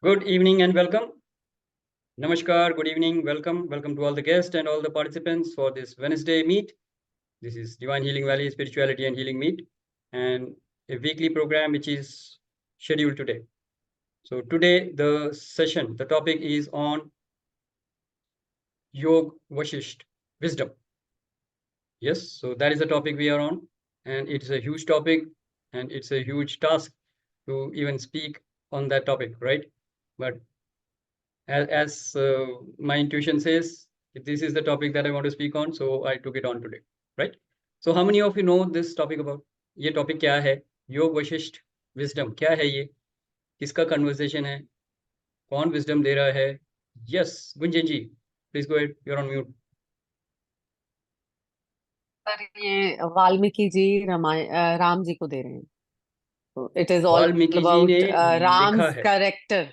Good evening and welcome. Namaskar, good evening, welcome. Welcome to all the guests and all the participants for this Wednesday meet. This is Divine Healing Valley Spirituality and Healing Meet, and a weekly program which is scheduled today. So today the session, the topic is on Yog Vasishtha Wisdom. Yes, so that is the topic we are on, and it's a huge topic and it's a huge task to even speak on that topic, right? But as my intuition says, this is the topic that I want to speak on, so I took it on today, right? So how many of you know this topic about? ये topic क्या है? योग Vashishtha wisdom क्या है ये? किसका conversation है? कौन wisdom दे रहा है? Yes, Gunjan ji, please go ahead. You're on mute. Sir ये वाल्मीकि जी राम जी को दे रहे हैं, तो it is all Valmiki ji about ने लिखा राम्स है. कैरेक्टर.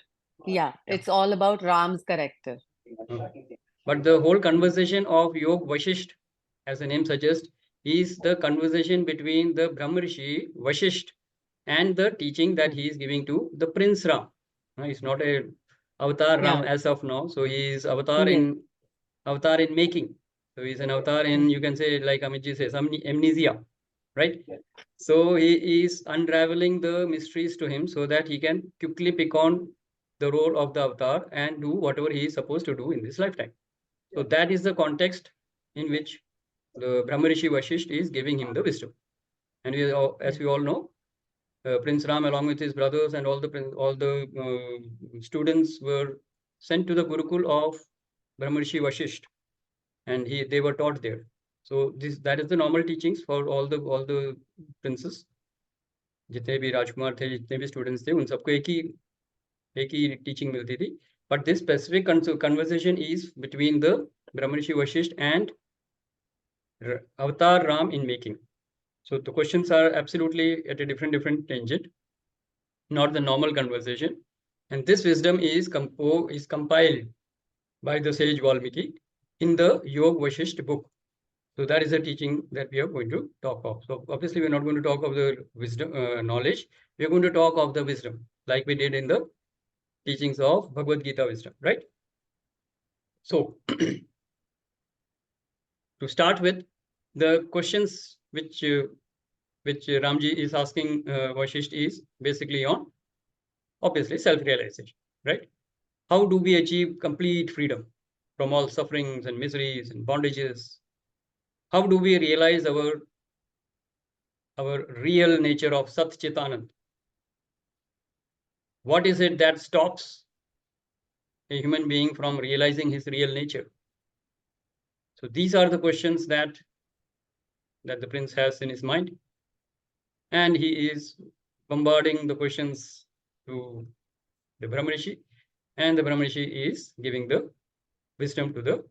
या it's all about Ram's character. But the whole conversation of Yog Vasishtha, as the name suggests, is the conversation between the Brahmarishi Vasishtha and the teaching that he is giving to the Prince Ram. He's not a avatar Ram as of now, so he is avatar in making. So he's an avatar in, you can say, like Amit ji says, amnesia, right? So he is unraveling the mysteries to him so that he can quickly pick on the role of the avatar and do whatever he is supposed to do in this lifetime. So that is the context in which the Brahmarishi Vasishtha is giving him the wisdom. And as we all know, Prince Ram, along with his brothers and all the students, were sent to the Gurukul of Brahmarishi Vasishtha, and they were taught there. So that is the normal teachings for all the princes. जितने भी राजकुमार थे, जितने भी students थे, उन सबको एक ही teaching मिलती थी. But this specific conversation is between the Brahmarishi Vasishtha and Avatar Ram in making. So the questions are absolutely at a different tangent, not the normal conversation. And this wisdom is compiled by the sage Valmiki in the Yog Vasishtha book. So that is the teaching that we are going to talk of. So obviously we're not going to talk of the wisdom knowledge. We're going to talk of the wisdom, like we did in the teachings of Bhagavad Gita wisdom, right? So to start with, the questions which Ramji is asking Vasishtha is basically on, obviously, self-realization, right? How do we achieve complete freedom from all sufferings and miseries and bondages? How do we realize our real nature of Sat Chitanand? What is it that stops a human being from realizing his real nature? So these are the questions that the prince has in his mind, and he is bombarding the questions to the Brahmarishi, and the Brahmarishi is giving the wisdom to the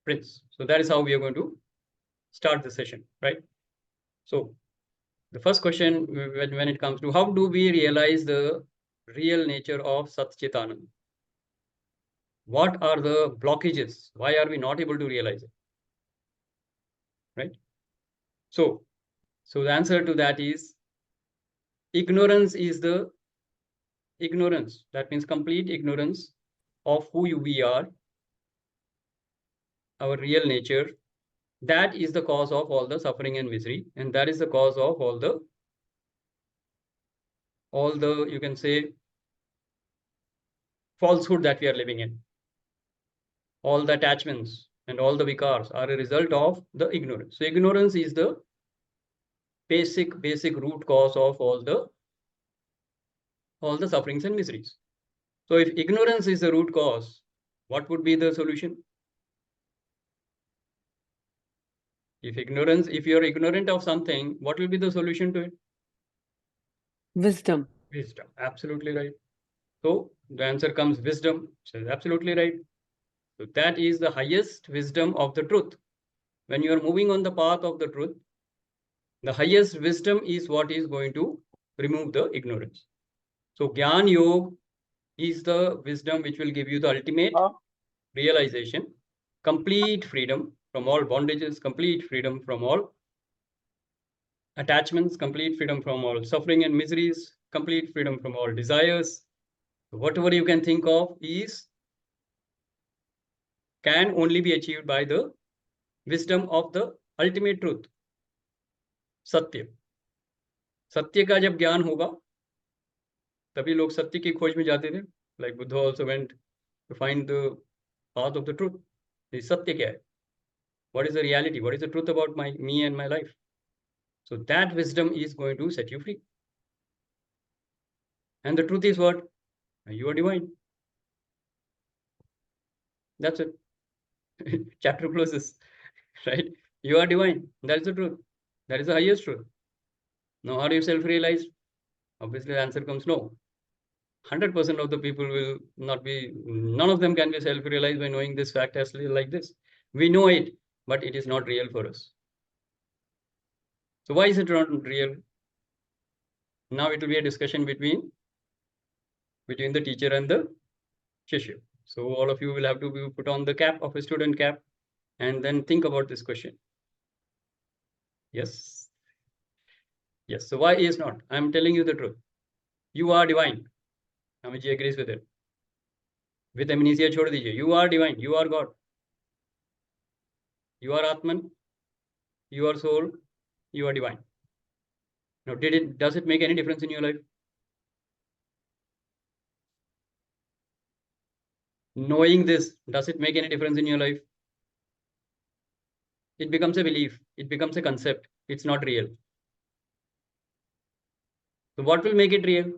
prince. So that is how we are going to start the session, right? So the first question, when it comes to how do we realize the real nature of Sat Chitanand? What are the blockages? Why are we not able to realize it? Right? So the answer to that is ignorance is the ignorance. That means complete ignorance of who we are, our real nature. That is the cause of all the suffering and misery, and that is the cause of all the you can say falsehood that we are living in. All the attachments and all the vikars are a result of the ignorance. So ignorance is the basic root cause of all the sufferings and miseries. So if ignorance is the root cause, what would be the solution? If you're ignorant of something, what will be the solution to it? Wisdom. Wisdom, absolutely right. So the answer comes wisdom. So absolutely right. So that is the highest wisdom of the truth. When you are moving on the path of the truth, the highest wisdom is what is going to remove the ignorance. So Gyan Yoga is the wisdom which will give you the ultimate realization, complete freedom from all bondages, complete freedom from all attachments, complete freedom from all suffering and miseries, complete freedom from all desires. Whatever you can think of can only be achieved by the wisdom of the ultimate truth, सत्य. सत्य का जब ज्ञान होगा तभी लोग सत्य की खोज में जाते थे. Like Buddha also went to find the path of the truth. सत्य क्या है? What is the reality? What is the truth about me and my life? So that wisdom is going to set you free. And the truth is what? You are divine. That's it. Chapter closes. Right? You are divine. That is the truth. That is the highest truth. Now, are you self-realized? Obviously, the answer comes no. 100% of the people will not be, none of them can be self-realized by knowing this fact as like this. We know it, but it is not real for us. So why is it not real? Now it will be a discussion between the teacher and the Shishya. So all of you will have to put on the cap of a student cap and then think about this question. Yes. Yes. So why is not? I am telling you the truth. You are divine. Amiji agrees with it. With amnesia chhod dijiye. You are divine. You are God. You are Atman. You are soul. You are divine. Now, does it make any difference in your life? Knowing this, does it make any difference in your life? It becomes a belief. It becomes a concept. It's not real. So what will make it real?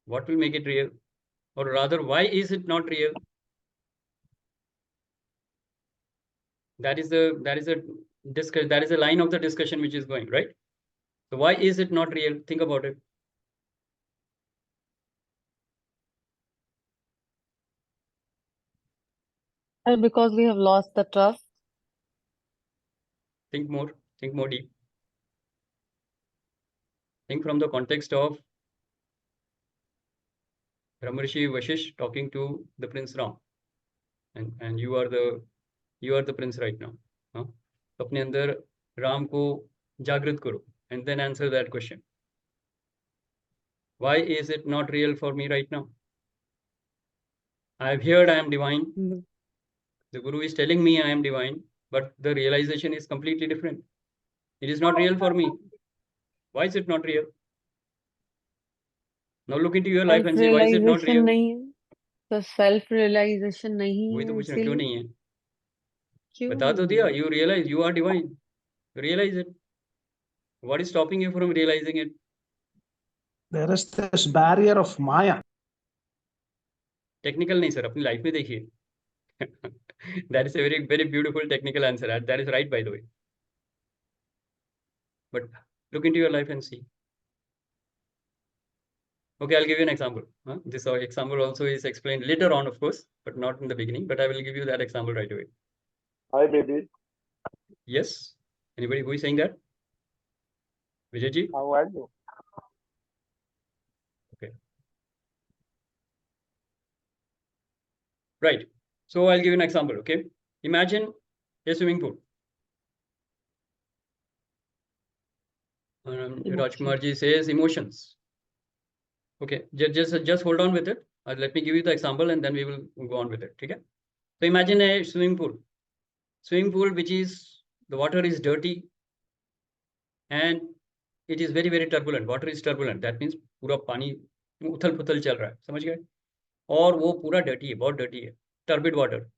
What will make it real? Or rather, why is it not real? That is a line of the discussion which is going, right? So why is it not real? Think about it. Because we have lost the trust. Think more deep. Think from the context of Brahmarshi Vasishtha talking to the Prince Ram, and you are the prince right now. Huh? अपने अंदर राम को जागृत करो and then answer that question. Why is it not real for me right now? I've heard I am divine. The Guru is telling me I am divine, but the realization is completely different. It is not real for me. Why is it not real? Now look into your life and say, why is it not real? नहीं है. तो self realization नहीं वही तो है पूछ रहा हूँ, क्यों नहीं है? क्यों बता तो नहीं दिया. है? You realize you are divine. Realize it. What is stopping you from realizing it? There is this barrier of Maya. Technical नहीं sir, अपनी life में देखिए. That is a very, very beautiful technical answer. That is right, by the way. But look into your life and see. Okay, I'll give you an example. This example also is explained later on, of course, but not in the beginning. But I will give you that example right away. Hi, baby. Yes. Anybody who is saying that? Vijayji? How are you? Okay. Right. So I'll give you an example. Okay. Imagine a swimming pool. Rajkumarji says emotions. Okay. Just hold on with it. Let me give you the example and then we will go on with it. Okay. So imagine a swimming pool. Swimming pool which is, the water is dirty and it is very, very turbulent. Water is turbulent. That means पूरा पानी उथल पुथल चल रहा है. समझ गए? और वो पूरा dirty है, बहुत dirty है. Turbid water.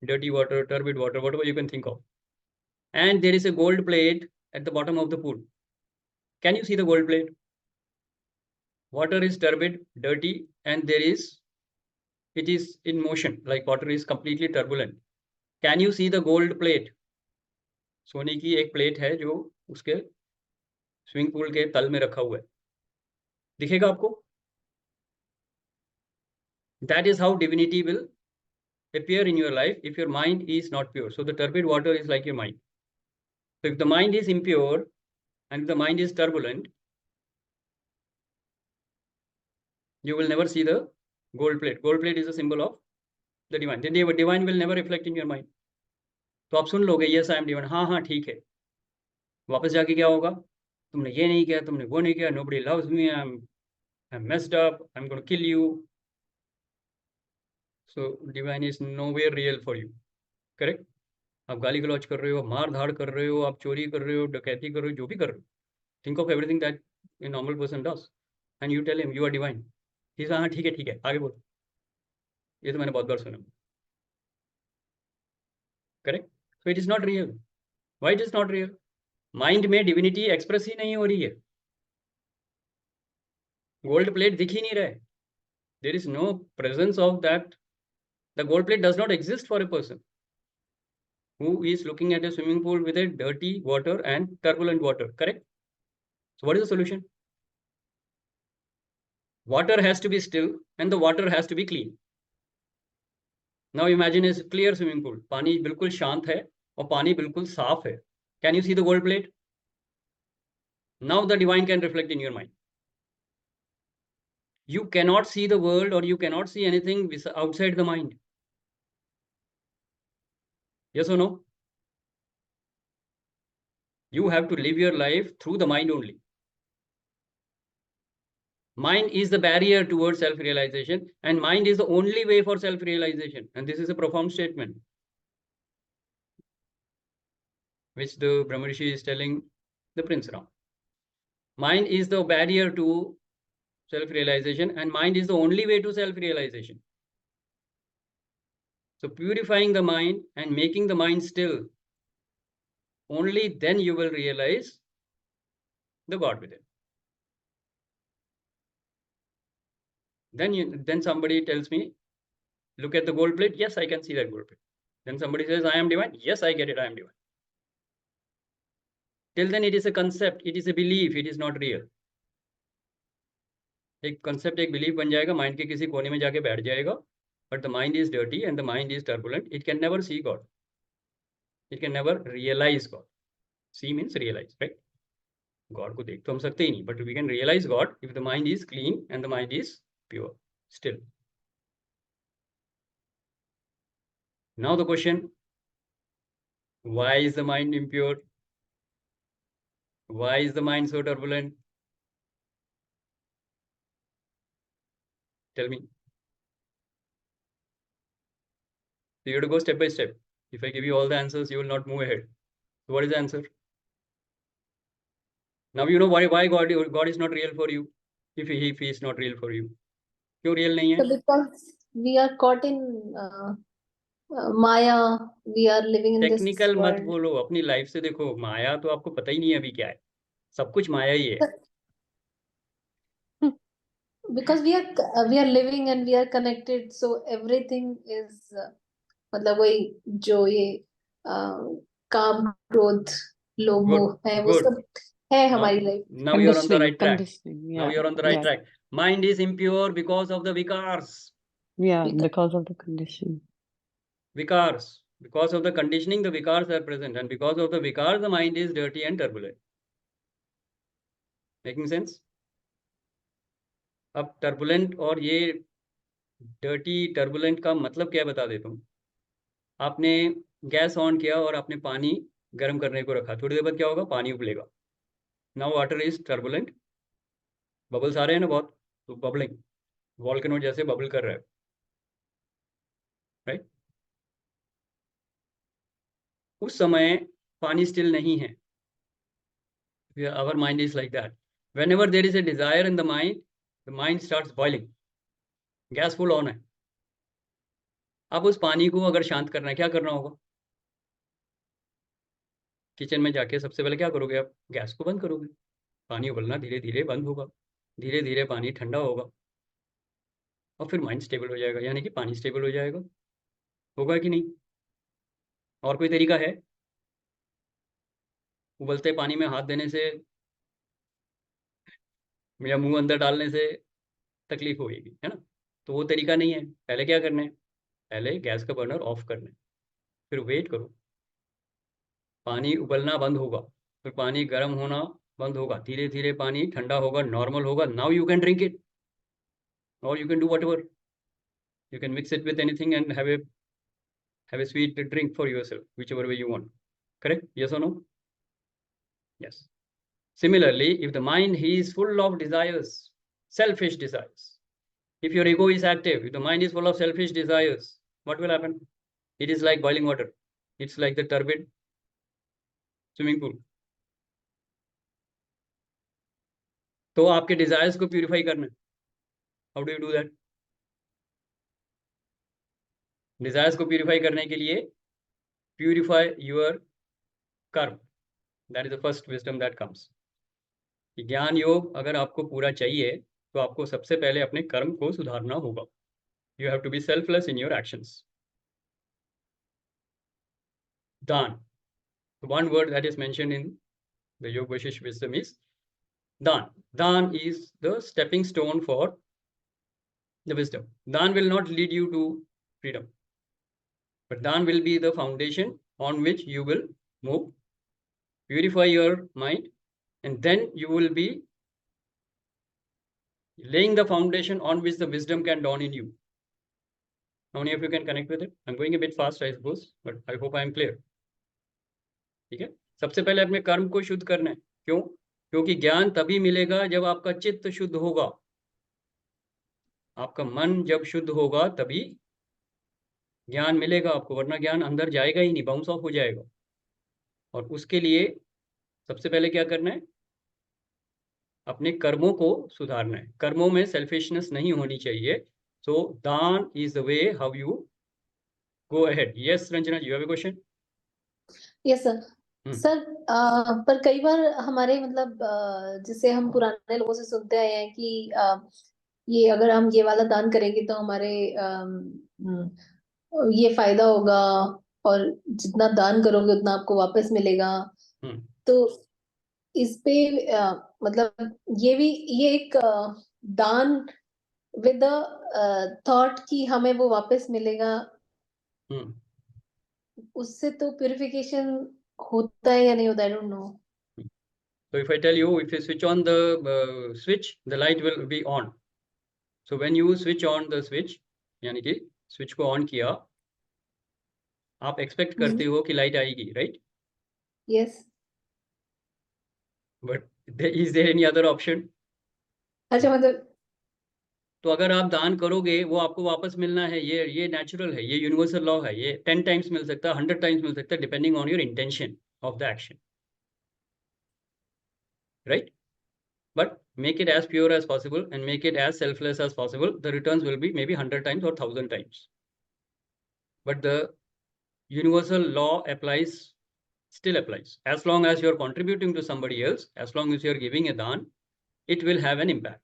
Dirty water, turbid water, whatever you can think of. And there is a gold plate at the bottom of the pool. Can you see the gold plate? Water is turbid, dirty, and it is in motion, like water is completely turbulent. Can you see the gold plate? सोने की एक plate है जो उसके swimming pool के तल में रखा हुआ है. दिखेगा आपको? That is how divinity will appear in your life if your mind is not pure. So the turbid water is like your mind. So if the mind is impure and if the mind is turbulent, you will never see the gold plate. Gold plate is a symbol of the divine. The divine will never reflect in your mind. तो आप सुन लोगे, yes I am divine. हाँ हाँ ठीक है. वापस जाके क्या होगा? तुमने ये नहीं किया, तुमने वो नहीं किया, nobody loves me, I'm messed up, I'm going to kill you. So divine is nowhere real for you. Correct? आप गाली गलौज कर रहे हो, मार धाड़ कर रहे हो, आप चोरी कर रहे हो, डकैती कर रहे हो, जो भी कर रहे हो, think of everything that a normal person does, and you tell him you are divine. He says हाँ ठीक है आगे बोल. ये तो मैंने बहुत बार सुना. Correct? So it is not real. Why it is not real? Mind में डिविनिटी एक्सप्रेस ही नहीं हो रही है. गोल्ड प्लेट दिख ही नहीं रहा है. There is no presence of that. The gold plate does not exist for a person who is looking at a swimming pool with a dirty water and turbulent water. Correct? So what is the solution? Water has to be still and the water has to be clean. Now imagine a clear swimming pool. पानी बिल्कुल शांत है और पानी बिल्कुल साफ है. Can you see the gold plate? Now the divine can reflect in your mind. You cannot see the world or you cannot see anything outside the mind. Yes or no? You have to live your life through the mind only. Mind is the barrier towards self-realization, and mind is the only way for self-realization. And this is a profound statement, which the Brahmarishi is telling the Prince Ram. Mind is the barrier to self-realization, and mind is the only way to self-realization. So purifying the mind and making the mind still, only then you will realize the God within. Then somebody tells me, look at the gold plate. Yes, I can see that gold plate. Then somebody says, I am divine. Yes, I get it. I am divine. Till then, it is a concept. It is a belief. It is not real. एक concept, एक belief बन जाएगा, mind के किसी कोने में जाके बैठ जाएगा. But the mind is dirty and the mind is turbulent. It can never see God. It can never realize God. See means realize, right? God को देख तो हम सकते ही नहीं. But we can realize God if the mind is clean and the mind is pure. Still. Now the question, why is the mind impure? Why is the mind so turbulent? Tell me. So you have to go step by step. If I give you all the answers, you will not move ahead. So what is the answer? Now you know why God is not real for you. If he is not real for you. क्यों real नहीं है? So because we are caught in Maya, we are living in this technical मत world. बोलो, अपनी life से देखो. माया तो आपको पता ही नहीं है अभी क्या है. सब कुछ माया ही है. Because we are living and we are connected, so everything is मतलब वही जो ये काम क्रोध लोभ मोह है वो good. सब है हमारी life. Now you are on the right track. Conditioning, Now yeah. you are on the right Yeah. track. Mind is impure because of the vikars. Yeah, Because- because of the condition. Vikars. Because of the conditioning, the vikars are present. And because of the vikars, the mind is dirty and turbulent. Making sense? अब turbulent और ये dirty turbulent का मतलब क्या बता देता हूँ. आपने गैस ऑन किया और आपने पानी गर्म करने को रखा. थोड़ी देर बाद क्या होगा? पानी उबलेगा. Now water is turbulent. Bubbles आ रहे हैं ना बहुत, तो बबलिंग वॉल्केनो जैसे बबल कर रहा है, राइट? उस समय पानी स्टिल नहीं है. Our mind is like that. Whenever there is a desire in the mind starts boiling. Gas full on है. अब उस पानी को अगर शांत करना है, क्या करना होगा? किचन में जाके सबसे पहले क्या करोगे? आप गैस को बंद करोगे. पानी उबलना धीरे धीरे बंद होगा. धीरे धीरे पानी ठंडा होगा और फिर माइंड स्टेबल हो जाएगा. यानी कि पानी स्टेबल हो जाएगा. होगा कि नहीं? और कोई तरीका है? उबलते पानी में हाथ देने से या मुंह अंदर डालने से तकलीफ होगी, है ना? तो वो तरीका नहीं है. पहले क्या करना है? पहले गैस का बर्नर ऑफ करना है. फिर वेट करो. पानी उबलना बंद होगा, फिर पानी गर्म होना बंद होगा. धीरे धीरे पानी ठंडा होगा, नॉर्मल होगा. Now you can drink it और you can do whatever. You can mix it with anything and have a sweet drink for yourself, whichever way you want. Correct? Yes or no? Yes. Similarly, if the mind is full of desires, selfish desires, if your ego is active, if the mind is full of selfish desires, what will happen? It is like boiling water. It's like the turbid swimming pool. तो आपके desires को purify करना है. How do you do that? Desires को purify करने के लिए purify your कर्म. That is the first wisdom that comes. ज्ञान योग अगर आपको पूरा चाहिए तो आपको सबसे पहले अपने कर्म को सुधारना होगा. You have to be selfless in your actions. दान. One word that is mentioned in the Yoga Vasishtha Wisdom is Dan. Dan is the stepping stone for the wisdom. Dan will not lead you to freedom, but Dan will be the foundation on which you will move, purify your mind, and then you will be laying the foundation on which the wisdom can dawn in you. How many of you can connect with it? I'm going a bit fast, I suppose, but I hope I am clear. ठीक है, सबसे पहले अपने कर्म को शुद्ध करना है. क्यों? क्योंकि ज्ञान तभी मिलेगा जब आपका चित्त शुद्ध होगा. आपका मन जब शुद्ध होगा तभी ज्ञान मिलेगा आपको, वरना ज्ञान अंदर जाएगा ही नहीं, बाउंस ऑफ हो जाएगा. और उसके लिए सबसे पहले क्या करना है? अपने कर्मों को सुधारना है. कर्मों में सेल्फिशनेस नहीं होनी चाहिए. सो दान is the way how you go ahead. Yes Ranjana, you have a question? Yes sir. Sir पर कई बार हमारे मतलब जिसे हम पुराने लोगों से सुनते आए हैं कि ये अगर हम ये वाला दान करेंगे तो हमारे ये फायदा होगा और जितना दान करोगे उतना आपको वापस मिलेगा. तो इस पे मतलब ये एक दान विद थॉट कि हमें वो वापस मिलेगा, उससे तो प्यूरिफिकेशन होता है या नहीं होता? I don't know. So if I tell you, if you switch on the switch, the light will be on. So when you switch on the switch, यानी कि switch को on किया, आप expect करते हो कि light आएगी, right? Yes. But is there any other option? अच्छा, मतलब तो अगर आप दान करोगे वो आपको वापस मिलना है, ये नेचुरल है, ये यूनिवर्सल लॉ है. ये 10 टाइम्स मिल सकता है, 100 टाइम्स मिल सकता है, depending on your intention of the action, right? But make it as pure as possible and make it as selfless as possible. The returns will be maybe 100 times or 1000 times. But the universal law still applies. As long as you're contributing to somebody else, as long as you're giving a dan, it will have an impact.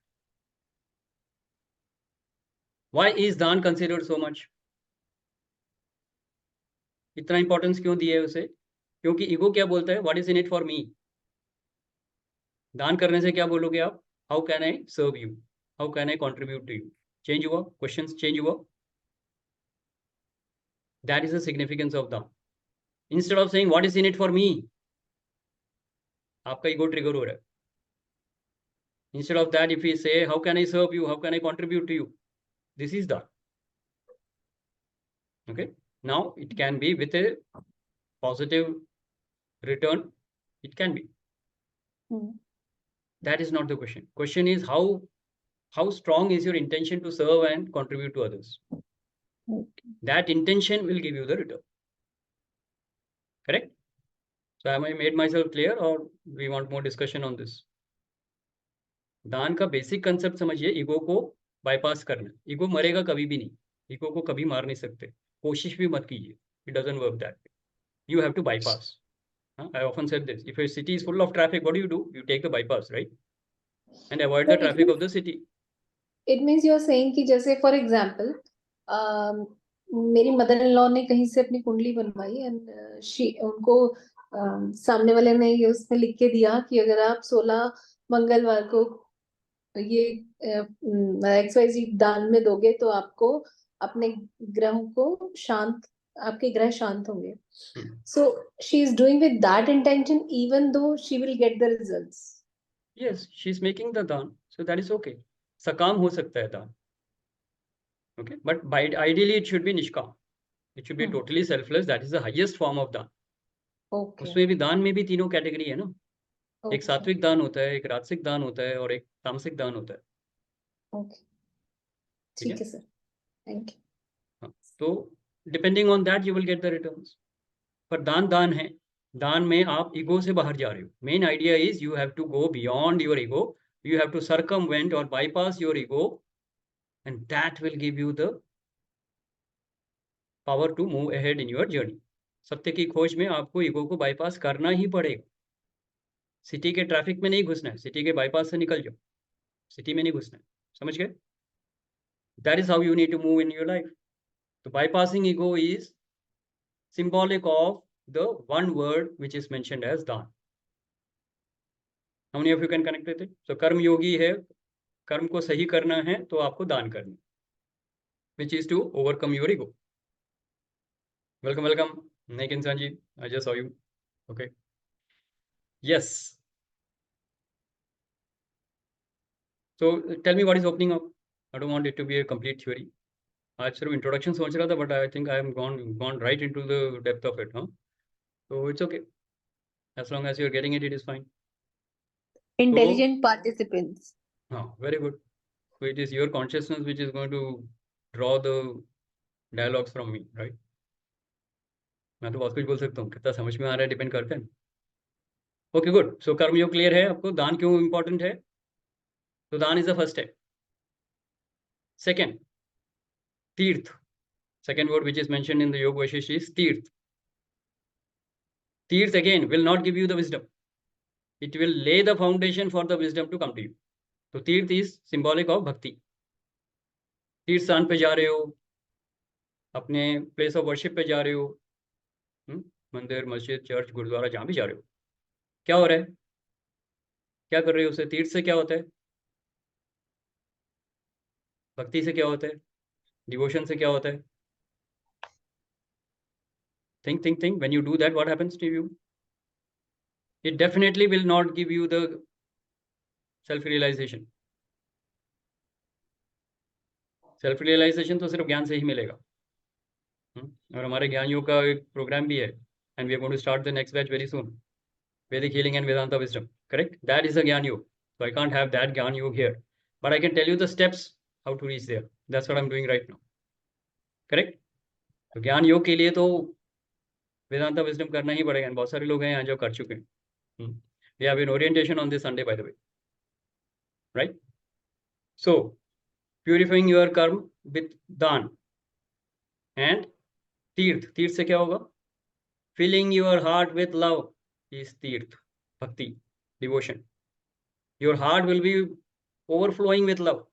Why is dan considered so much? इतना importance क्यों दिया है उसे? क्योंकि ego क्या बोलता है? What is in it for me? दान करने से क्या बोलोगे आप? How can I serve you? How can I contribute to you? Change हुआ? Questions change हुआ? That is the significance of दान. Instead of saying what is in it for me, आपका ईगो ट्रिगर हो रहा है. Instead of that, if we say how can I serve you? How can I contribute to you? This is दान. Okay. Now it can be with a positive return. It can be. That is not the question. Question is how strong is your intention to serve and contribute to others? That intention will give you the return. Correct? So have I made myself clear or we want more discussion on this? दान का basic concept समझिए. Ego को bypass करना. Ego मरेगा कभी भी नहीं. Ego को कभी मार नहीं सकते. कोशिश भी मत कीजिए. It doesn't work that way. You have to bypass. I often said this. If a city is full of traffic, what do? You take the bypass, right? And avoid the traffic of the city. It means you are saying कि जैसे for example, मेरी mother in law ने कहीं से अपनी कुंडली बनवाई and उनको सामने वाले ने ये उसमें लिख के दिया कि अगर आप 16 मंगलवार को ये XYZ दान में दोगे तो आपको अपने ग्रह को आपके ग्रह शांत होंगे. So she is doing with that intention even though she will get the results. Yes, she is making the दान, so that is okay. सकाम हो सकता है दान. Okay, but ideally it should be निष्काम. It should be totally selfless. That is the highest form of दान. Okay. उसमें भी दान में भी तीनों कैटेगरी है ना. एक Okay. सात्विक दान होता है, एक राजसिक दान होता है और एक तामसिक दान होता है। Okay. ठीक ठीक है? है सर, थैंक यू। हाँ, तो depending on that you will get the returns. पर दान दान है, दान में आप ईगो से बाहर जा रहे हो। Main idea is you have to go beyond your ego, you have to circumvent और bypass your ego, and that will give you the power to move ahead in your journey. सत्य की खोज में आपको ईगो को bypass करना ही पड़ेगा। City के ट्रैफिक में नहीं घुसना है, सिटी के बाईपास से निकल जाओ, सिटी में नहीं घुसना है। समझ गए? That is how you need to move in your life. तो bypassing ego is symbolic of the one word which is mentioned as dan. How many of you can connect with it? So कर्म योगी है, कर्म को सही करना है तो आपको दान करना, which is to overcome your ego. Welcome Nick and Sanji, I just saw you. Okay, yes, so tell me what is opening up. I don't want it to be a complete theory. आज सिर्फ introduction सोच रहा था, but I think I am gone right into the depth of it, huh? So it's okay, as long as you are getting it, it is fine. Intelligent participants. Very good. So it is your consciousness which is going to draw the dialogues from me, right? मैं तो बहुत कुछ बोल सकता हूँ, कितना समझ में आ रहा है डिपेंड करते हैं। Okay good. सो कर्मयोग क्लियर है आपको, दान क्यों इंपॉर्टेंट है? तो daan is the first step. Second, tirtha. Second word which is mentioned in the Yoga Vashishtha is tirtha. Tirtha again will not give you the wisdom, it will lay the foundation for the wisdom to come to you. तो tirtha is symbolic of भक्ति। तीर्थ स्थान पे जा रहे हो, अपने place of worship पे जा रहे हो, मंदिर, मस्जिद, चर्च, गुरुद्वारा, जहाँ भी जा रहे हो, क्या हो रहा है? क्या कर रहे हो? उससे तीर्थ से क्या होता है? भक्ति से क्या होता है? डिवोशन से क्या होता है? think when you do that, what happens to you? It definitely will not give you the self realization. Self realization तो सिर्फ ज्ञान से ही मिलेगा। और हमारे ज्ञान योग का एक प्रोग्राम भी है, and we are going to start the next batch very soon, Vedic healing and Vedanta wisdom, correct? That is a gyan yoga. So I can't have that ज्ञान योग here, but I can tell you the steps how to reach there. That's what I'm doing right now, correct? तो ज्ञान योग के लिए तो Vedanta wisdom करना ही पड़ेगा, बहुत सारे लोग हैं यहाँ जो कर चुके हैं। We have an orientation on this Sunday, by the way, right? So purifying your karma with दान and तीर्थ। तीर्थ से क्या होगा? filling your heart with love is तीर्थ, भक्ति, devotion. Your heart will be overflowing with love,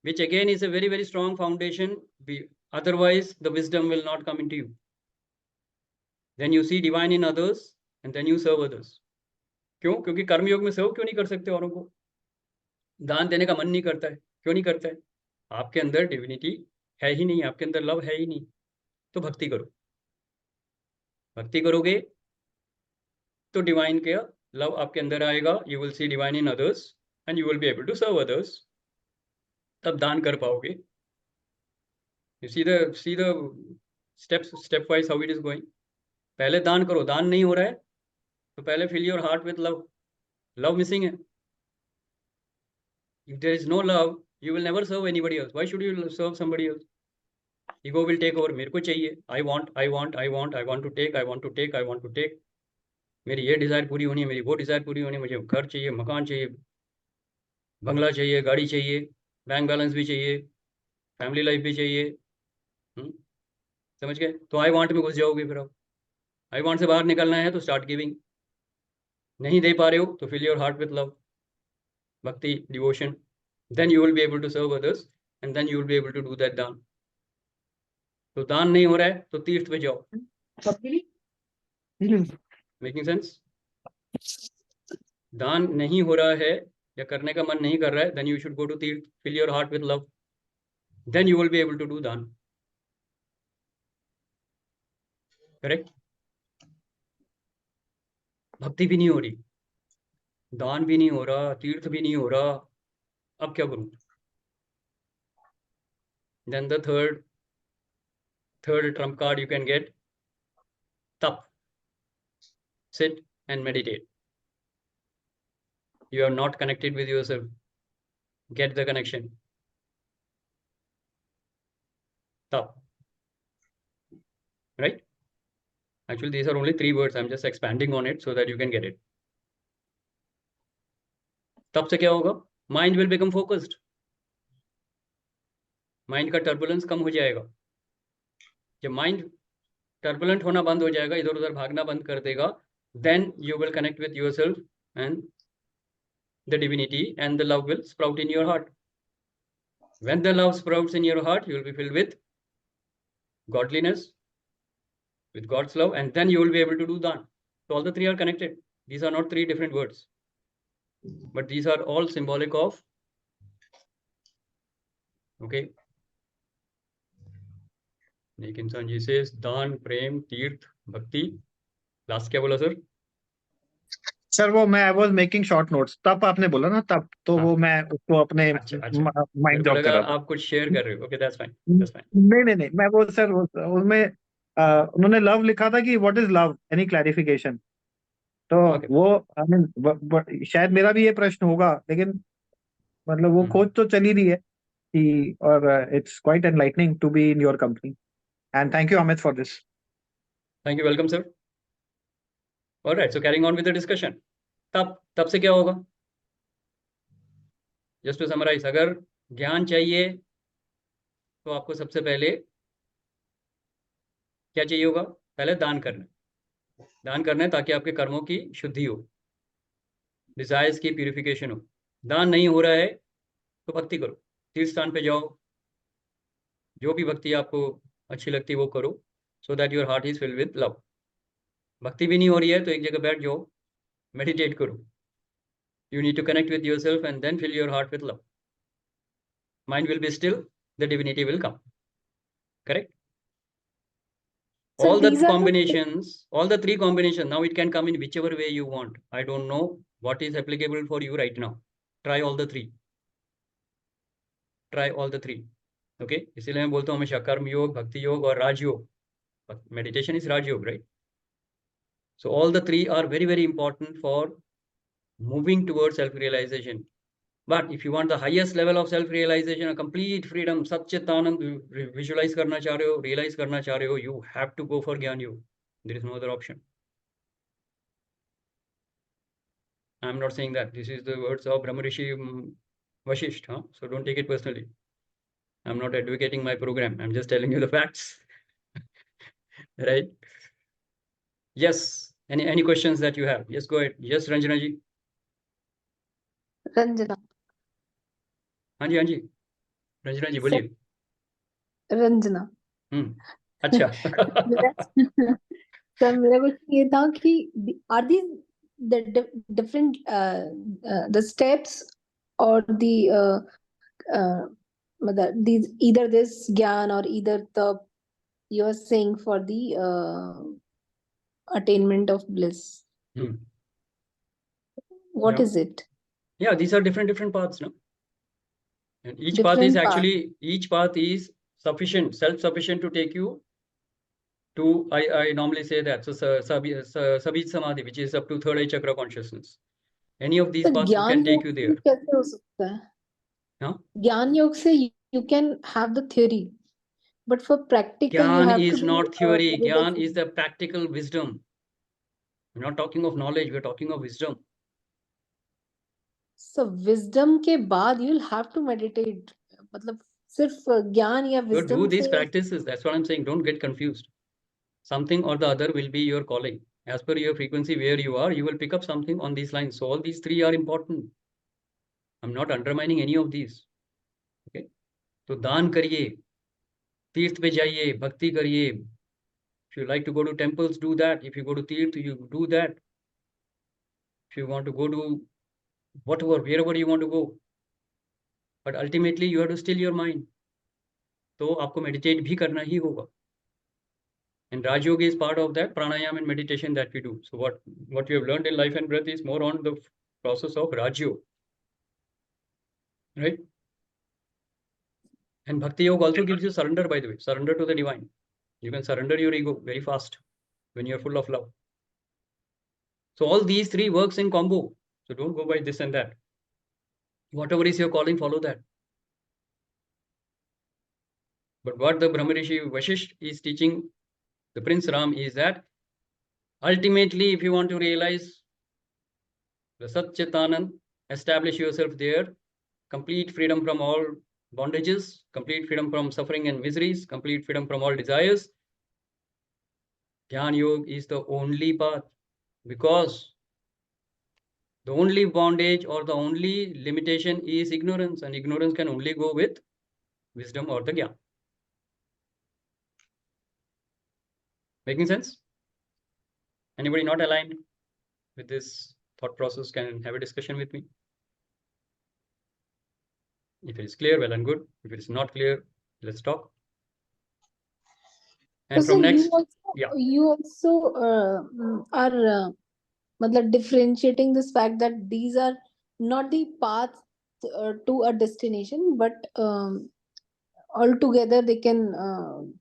which again is a very, very strong foundation. Otherwise, the wisdom will not come into you. Then you see divine in others and then you serve others. क्यों? क्योंकि कर्मयोग में सर्व क्यों नहीं कर सकते औरों को? दान देने का मन नहीं करता है। क्यों नहीं करता है? आपके अंदर डिविनिटी है ही नहीं, आपके अंदर लव है ही नहीं। तो भक्ति करो, भक्ति करोगे तो डिवाइन के लव आपके अंदर आएगा, you will see divine in others and you will be able to serve others. तब दान कर पाओगे। You see the steps, stepwise how it is going. पहले दान करो, दान नहीं हो रहा है तो पहले fill your heart with love. Love missing है। If there is no love you will never serve anybody else. Why should you serve somebody else? Ego will take over. मेरे को चाहिए, I want to take. मेरी ये desire पूरी होनी है, मेरी वो डिज़ायर पूरी होनी है, मुझे घर चाहिए, मकान चाहिए, बंगला चाहिए, गाड़ी चाहिए, बैंक बैलेंस भी चाहिए, फैमिली लाइफ भी चाहिए। समझ गए? तो आई वांट में घुस जाओगे फिर आप। आई वांट से बाहर निकलना है तो स्टार्ट गिविंग। नहीं दे पा रहे हो तो fill your heart with love, bhakti, devotion. then you will be able to serve others and then you will be able to do that दान। तो दान नहीं हो रहा है तो तीर्थ पे जाओ। Making sense? दान नहीं हो रहा है या करने का मन नहीं कर रहा है, then you should go to तीर्थ, fill your heart with love, then you will be able to do दान, करेक्ट? भक्ति भी नहीं हो रही, दान भी नहीं हो रहा, तीर्थ भी नहीं हो रहा, अब क्या करूं? then the third trump card you can get, तप, sit and meditate. you are not connected with yourself. Get the connection. Tap. Right? Actually, these are only 3 words. I'm just expanding on it so that you can get it. तब से क्या होगा? Mind will become focused. Mind का turbulence कम हो जाएगा. जब mind turbulent होना बंद हो जाएगा, इधर उधर भागना बंद कर देगा, then you will connect with yourself and the divinity, and the love will sprout in your heart. When the love sprouts in your heart, you will be filled with godliness, with God's love, and then you will be able to do that. So all the 3 are connected. These are not 3 different words, but these are all symbolic of, okay. एक इंसान जी से दान, प्रेम, तीर्थ, भक्ति. Last क्या बोला sir? Sir वो मैं वाज मेकिंग शॉर्ट नोट्स, तब आपने बोला ना तब, तो हाँ. वो मैं उसको अपने माइंड ड्रॉप कर रहा था. आप कुछ शेयर कर रहे हो. Okay, that's fine. नहीं मैं वो सर उसमें उन्होंने लव लिखा था कि what is love, any clarification. तो Okay. वो आई मीन शायद मेरा भी ये प्रश्न होगा, लेकिन मतलब वो खोज तो चली रही है कि, और it's quite enlightening to be in your company, and thank you Amit for this. Thank you. Welcome, sir. All right. So carrying on with the discussion. तब से क्या होगा? Just to summarize, अगर ज्ञान चाहिए तो आपको सबसे पहले क्या चाहिए होगा? पहले दान करना है ताकि आपके कर्मों की शुद्धि हो, डिजायर्स की प्यूरिफिकेशन हो. दान नहीं हो रहा है तो भक्ति करो, तीर्थ स्थान पे जाओ, जो भी भक्ति आपको अच्छी लगती है वो करो, so that your heart is filled with love. भक्ति भी नहीं हो रही है तो एक जगह बैठ जाओ, मेडिटेट करो. You need to connect with yourself and then fill your heart with love. Mind will be still, the divinity will come. Correct? So all the these are the combinations, all the 3 combinations, now it can come in whichever way you want. I don't know what is applicable for you right now. Try all the 3. Try all the 3. Okay? इसीलिए मैं बोलता हूँ हमेशा कर्म योग, भक्ति योग और राजयोग. Meditation is Rajयोग, right? So all the 3 are very, very important for moving towards self-realization. But if you want the highest level of self-realization, a complete freedom, Satchitanand, visualize karna cha rahe ho, realize karna cha rahe ho, you have to go for Gyan Yoga. There is no other option. I am not saying that. This is the words of Brahma Rishi Vasishtha, so don't take it personally. I am not advocating my program. I am just telling you the facts. Right? Yes. Any questions that you have? Yes, go ahead. Yes, Ranjana ji. Ranjana. हाँ जी. रंजना जी बोलिए. रंजना. अच्छा. Sir मेरा question ये था कि are these the different the steps or the these either this gyan or either the you are saying for the attainment of bliss? What Yeah. is it? Yeah, these are different paths, no? And each Different path is path. actually, each path is sufficient, self-sufficient to take you to, I normally say that, so Sabit Samadhi, which is up to 3rd eye chakra consciousness. Any of these तो paths can take you there. कैसे हो सकता है? हाँ? ज्ञान योग से you can have the theory, but for practical you Gyan have is to not theory. do Gyan is the practical wisdom. We're not talking of knowledge, we're talking of wisdom. So wisdom के बाद you'll have to meditate. मतलब सिर्फ ज्ञान या You wisdom do these से practices, that's what I'm saying. Don't get confused. Something or the other will be your calling. As per your frequency where you are, you will pick up something on these lines. So all these 3 are important. I'm not undermining any of these. Okay? तो दान करिए, तीर्थ पे जाइए, भक्ति करिए. If you like to go to temples, do that. If you go to Tirth, you do that. If you want to go to whatever, wherever you want to go. But ultimately, you have to still your mind. तो आपको meditate भी करना ही होगा. And Raj Yoga is part of that pranayama and meditation that we do. So what you have learned in life and breath is more on the process of Raj Yoga. Right? And Bhakti Yoga also gives you surrender, by the way. Surrender to the divine. You can surrender your ego very fast when you are full of love. So all these 3 works in combo. So don't go by this and that. Whatever is your calling, follow that. But what the Brahma Rishi Vasishtha is teaching the Prince Ram is that ultimately, if you want to realize the Sat Chit Anand, establish yourself there, complete freedom from all bondages, complete freedom from suffering and miseries, complete freedom from all desires. Dhyan Yoga is the only path, because the only bondage or the only limitation is ignorance, and ignorance can only go with wisdom or the Gyan. Making sense? Anybody not aligned with this thought process can have a discussion with me. If it is clear, well and good. If it is not clear, let's talk. And So from sir, next, you also are differentiating this fact that these are not the paths to a destination, but altogether they can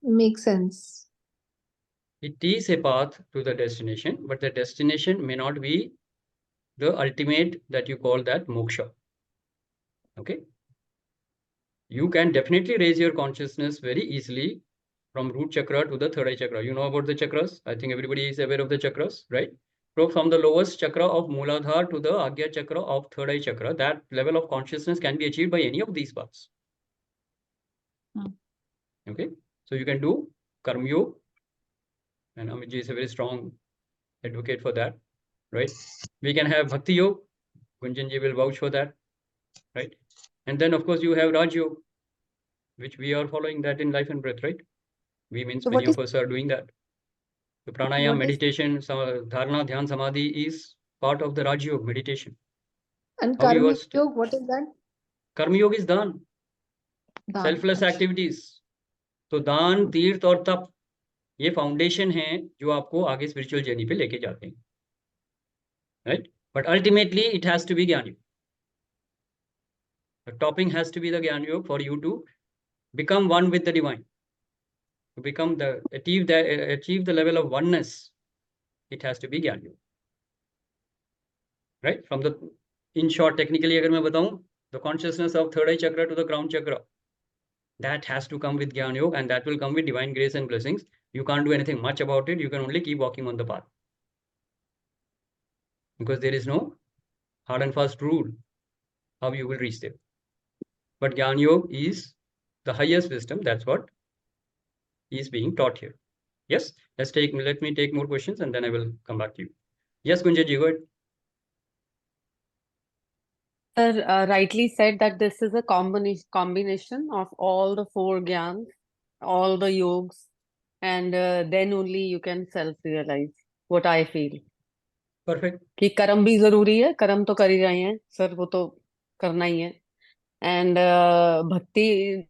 make sense. it is a path to the destination, but the destination may not be the ultimate that you call that moksha. Okay. You can definitely raise your consciousness very easily from root chakra to the third eye chakra. You know about the chakras. I think everybody is aware of the chakras, right? So from the lowest chakra of Mooladhara to the Agya chakra of third eye chakra, that level of consciousness can be achieved by any of these paths. Okay. So you can do Karma Yoga, and Amit ji is a very strong advocate for that, right? We can have Bhakti Yoga. Gunjan ji will vouch for that, right? And then of course you have Raj Yoga, which we are following that in life and breath, right? We means So many what of us are doing that. The pranayama, what is- meditation, dharana, dhyan, samadhi is part of the Raj Yoga meditation. And How you Karma are Yoga, what is that? Karma Yoga is dhan, Dhan. selfless activities. तो दान, तीर्थ और तप ये foundation है जो आपको आगे स्पिरिचुअल जर्नी पे लेके जाते हैं, right? But ultimately it has to be gyan yoga. The topping has to be the Gyan Yoga for you to become one with the divine, to become achieve the level of oneness. It has to be Gyan Yoga, right? From the, in short, technically अगर मैं बताऊं, the consciousness of third eye chakra to the crown chakra, that has to come with Gyan Yoga, and that will come with divine grace and blessings. You can't do anything much about it. You can only keep walking on the path, because there is no hard and fast rule how you will reach there. But Gyan Yoga is the highest wisdom. That's what is being taught here. Yes, let me take more questions and then I will come back to you. Yes, Gunjan ji, go ahead. Sir, rightly said that this is a combination of all the four gyans, all the yogs, and then only you can self-realize what I feel. Perfect. कि कर्म भी जरूरी है, कर्म तो कर ही रहे हैं सर, वो तो करना ही है. And bhakti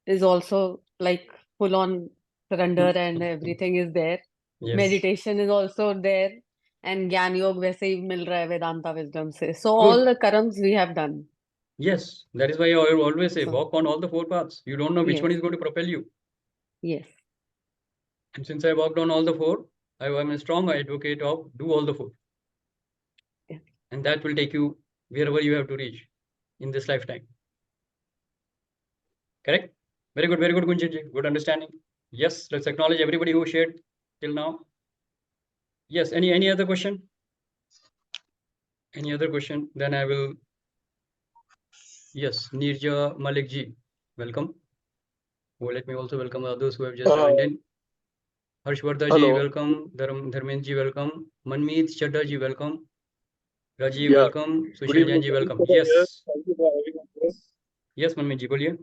is also like full on surrender and everything is there. Yes. Meditation is also there, and Gyan Yoga वैसे ही मिल रहा है Vedanta wisdom से. So Good. all the karams we have done. Yes, that is why I always say, So- walk on all the four paths. You don't know which Yes. one is going to propel you. Yes. And since I walked on all the four, I am a strong advocate of do all the four. Yeah. And that will take you wherever you have to reach in this lifetime. Correct? Very good, Gunjan ji. Good understanding. Yes, let's acknowledge everybody who shared till now. Yes, any other question? Any other question? Then I will. Yes, Nirja Malik ji, welcome. Well, let me also welcome others who have just joined in. Harshvardha ji, Hello. welcome. Dharmendra ji, welcome. Manmeet Chadda ji, welcome. Rajiv, Yeah. welcome. Good Sushil evening. Jain ji, welcome. Thank you for Yes. Thank you for having us here. Yes, Manmeet ji, बोलिए.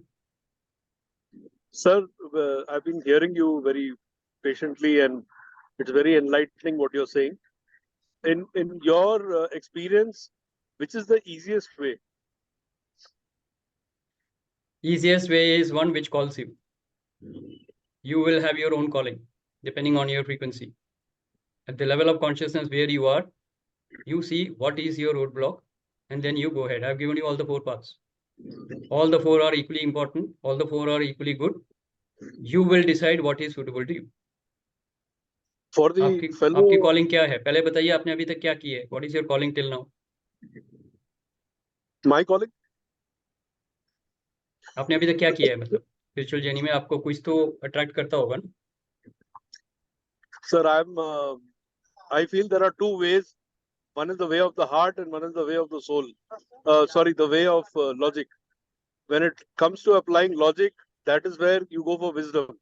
Sir, I've been hearing you very patiently, and it's very enlightening what you're saying. In your experience, which is the easiest way? Easiest way is one which calls you. You will have your own calling, depending on your frequency. At the level of consciousness where you are, you see what is your roadblock, and then you go ahead. I've given you all the four paths. All the four are equally important. All the four are equally good. You will decide what is suitable to you. For the आपकी fellow, calling क्या है? पहले बताइए आपने अभी तक क्या किया है? What is your calling till now? My calling? आपने अभी तक क्या किया है, मतलब स्पिरिचुअल जर्नी में आपको कुछ तो अट्रैक्ट करता होगा ना? Sir, I feel there are two ways. One is the way of the heart and one is the way of the soul. The way of logic. When it comes to applying logic, that is where you go for wisdom.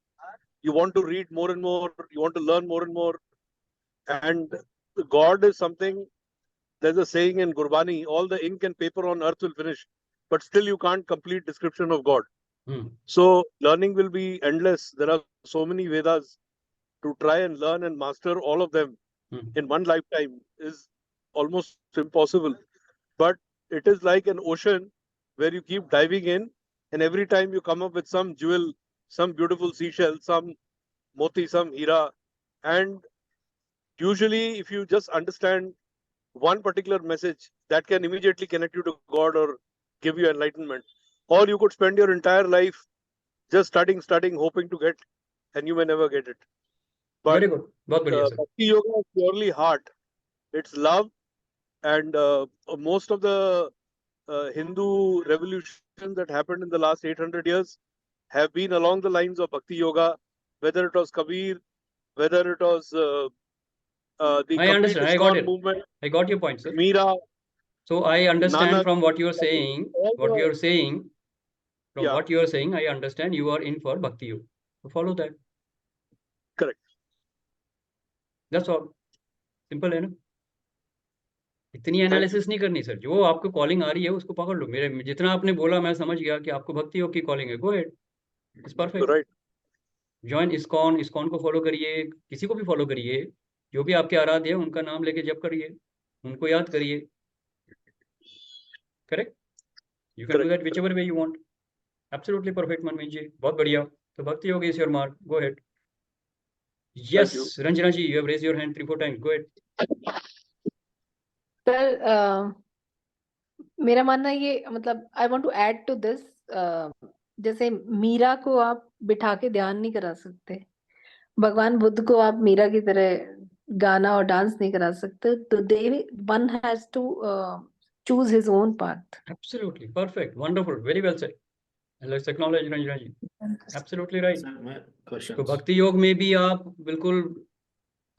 You want to read more and more, you want to learn more and more. And God is something, there's a saying in Gurbani, all the ink and paper on earth will finish, but still you can't complete description of God. So learning will be endless. There are so many Vedas. To try and learn and master all of them in one lifetime is almost impossible. But it is like an ocean where you keep diving in, and every time you come up with some jewel, some beautiful seashell, some moti, some hira. And usually, if you just understand one particular message, that can immediately connect you to God or give you enlightenment. Or you could spend your entire life just studying, hoping to get, and you may never get it. But Very good. बहुत बढ़िया sir. Bhakti Yoga is purely heart. It's love, and most of the Hindu revolutions that happened in the last 800 years have been along the lines of Bhakti Yoga, whether it was Kabir, whether it was the I complete understand. I got ISKCON it. movement, I got your point, sir. Meera, So I understand Nanak, from what you're saying, all the- from Yeah. what you're saying, I understand you are in for Bhakti Yoga. So follow that. Correct. That's all. Simple है ना? इतनी analysis नहीं करनी sir. जो आपको calling आ रही है उसको पकड़ लो. मेरे जितना आपने बोला मैं समझ गया कि आपको भक्ति योग की कॉलिंग है. Go ahead. It's perfect. Right. Join ISKCON को फॉलो करिए, किसी को भी फॉलो करिए, जो भी आपके आराध्य है उनका नाम लेके जप करिए, उनको याद करिए. Correct. You can do that whichever way you want. Absolutely perfect, मनमीत जी. बहुत बढ़िया. तो भक्ति योग is your mark. Go ahead. Yes, Ranjana ji, you have raised your hand 3-4 times. Go ahead. Sir मेरा मानना ये मतलब I want to add to this, जैसे मीरा को आप बिठा के ध्यान नहीं करा सकते, भगवान बुद्ध को आप मीरा की तरह गाना और डांस नहीं करा सकते, तो the one has to choose his own path. Absolutely perfect, wonderful, very well said. Let's acknowledge Ranjana ji. Absolutely right. तो भक्ति योग में भी आप बिल्कुल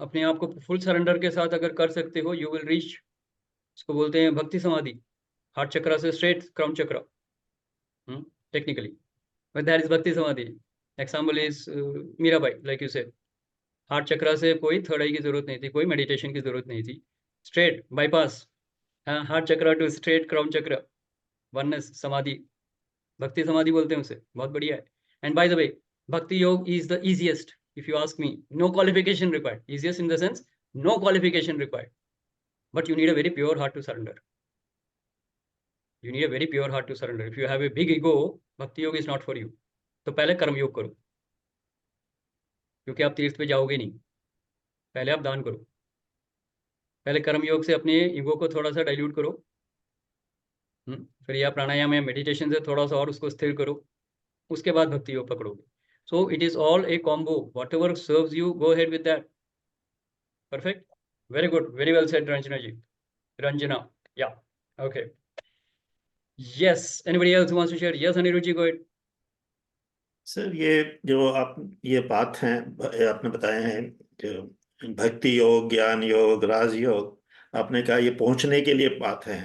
अपने आप को फुल सरेंडर के साथ अगर कर सकते हो, यू विल रीच, इसको बोलते हैं भक्ति समाधि. हार्ट चक्रा से straight crown chakra, technically, but that is bhakti samadhi. Example is Mirabai, like you said. Heart chakra से कोई थर्ड आई की जरूरत नहीं थी, कोई मेडिटेशन की जरूरत नहीं थी, straight bypass heart chakra to straight crown chakra, oneness samadhi, bhakti समाधि बोलते हैं उसे. बहुत बढ़िया है. And by the way, bhakti yoga is the easiest if you ask me. No qualification required. Easiest in the sense no qualification required, but you need a very pure heart to surrender. You need a very pure heart to surrender. If you have a big ego, bhakti yoga is not for you. तो पहले कर्म योग करो, क्योंकि आप तीर्थ पे जाओगे नहीं. पहले आप दान करो. पहले कर्म योग से अपने ईगो को थोड़ा सा डाइल्यूट करो. फिर या प्राणायाम या मेडिटेशन से थोड़ा सा और उसको स्थिर करो. उसके बाद भक्ति योग पकड़ोगे. So it is all a combo. Whatever serves you, go ahead with that. Perfect. Very good. Very well said Ranjana ji. Ranjana. Yeah. Okay. Yes. Anybody else who wants to share? Yes, Anirudh ji, go ahead. Sir, ये जो आप ये बात हैं आपने बताए हैं, जो भक्ति योग, ज्ञान योग, राज योग, आपने कहा ये पहुंचने के लिए बात है,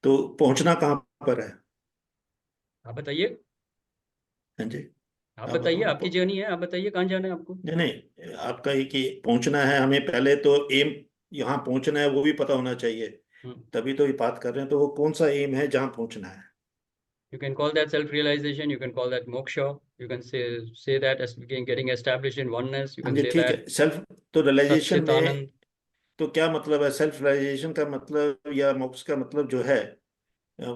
तो पहुंचना कहाँ पर है? आप बताइए. हाँ जी, आप बताइए, आपकी जर्नी है, आप बताइए कहाँ जाना है आपको. नहीं, आपका ये कि पहुंचना है, हमें पहले तो एम यहाँ पहुंचना है वो भी पता होना चाहिए, तभी तो ये बात कर रहे हैं. तो वो कौन सा एम है जहाँ पहुंचना है? You can call that self-realization. You can call that moksha. You can say that as getting established in oneness. You can say ठीक that है. सेल्फ तो रियलाइजेशन में सच्चिदानंद. तो क्या मतलब है? सेल्फ रियलाइजेशन का मतलब या मोक्ष का मतलब जो है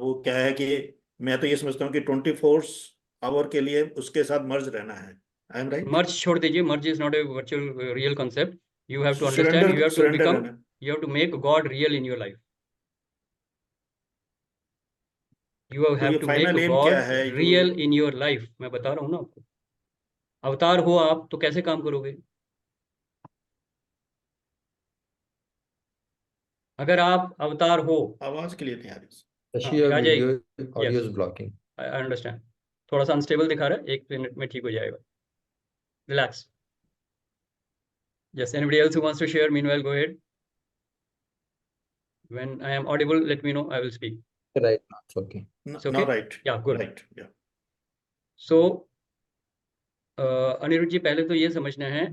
वो क्या है? कि मैं तो ये समझता हूँ कि 24 आवर के लिए उसके साथ मर्ज रहना है. I am right? मर्ज छोड़ दीजिए. Merge is not a virtual real concept. You have to understand. You have to become. You have to make God real in your life. You have to make God real in your life. मैं बता रहा हूँ ना आपको. अवतार हो आप तो कैसे काम करोगे? अगर आप अवतार हो, आवाज के लिए नहीं आ रही. Shashi, your आ video जाएगी। audio Yes. is blocking. I understand. थोड़ा सा अनस्टेबल दिखा रहा है, 1 मिनट में ठीक हो जाएगा। Relax. Yes, anybody else who wants to share, meanwhile, go ahead. When I am audible, let me know, I will speak. Right now, it's okay. It's okay? No, right. Yeah, good. Right. Yeah. So, Anirudh ji, पहले तो ये समझना है,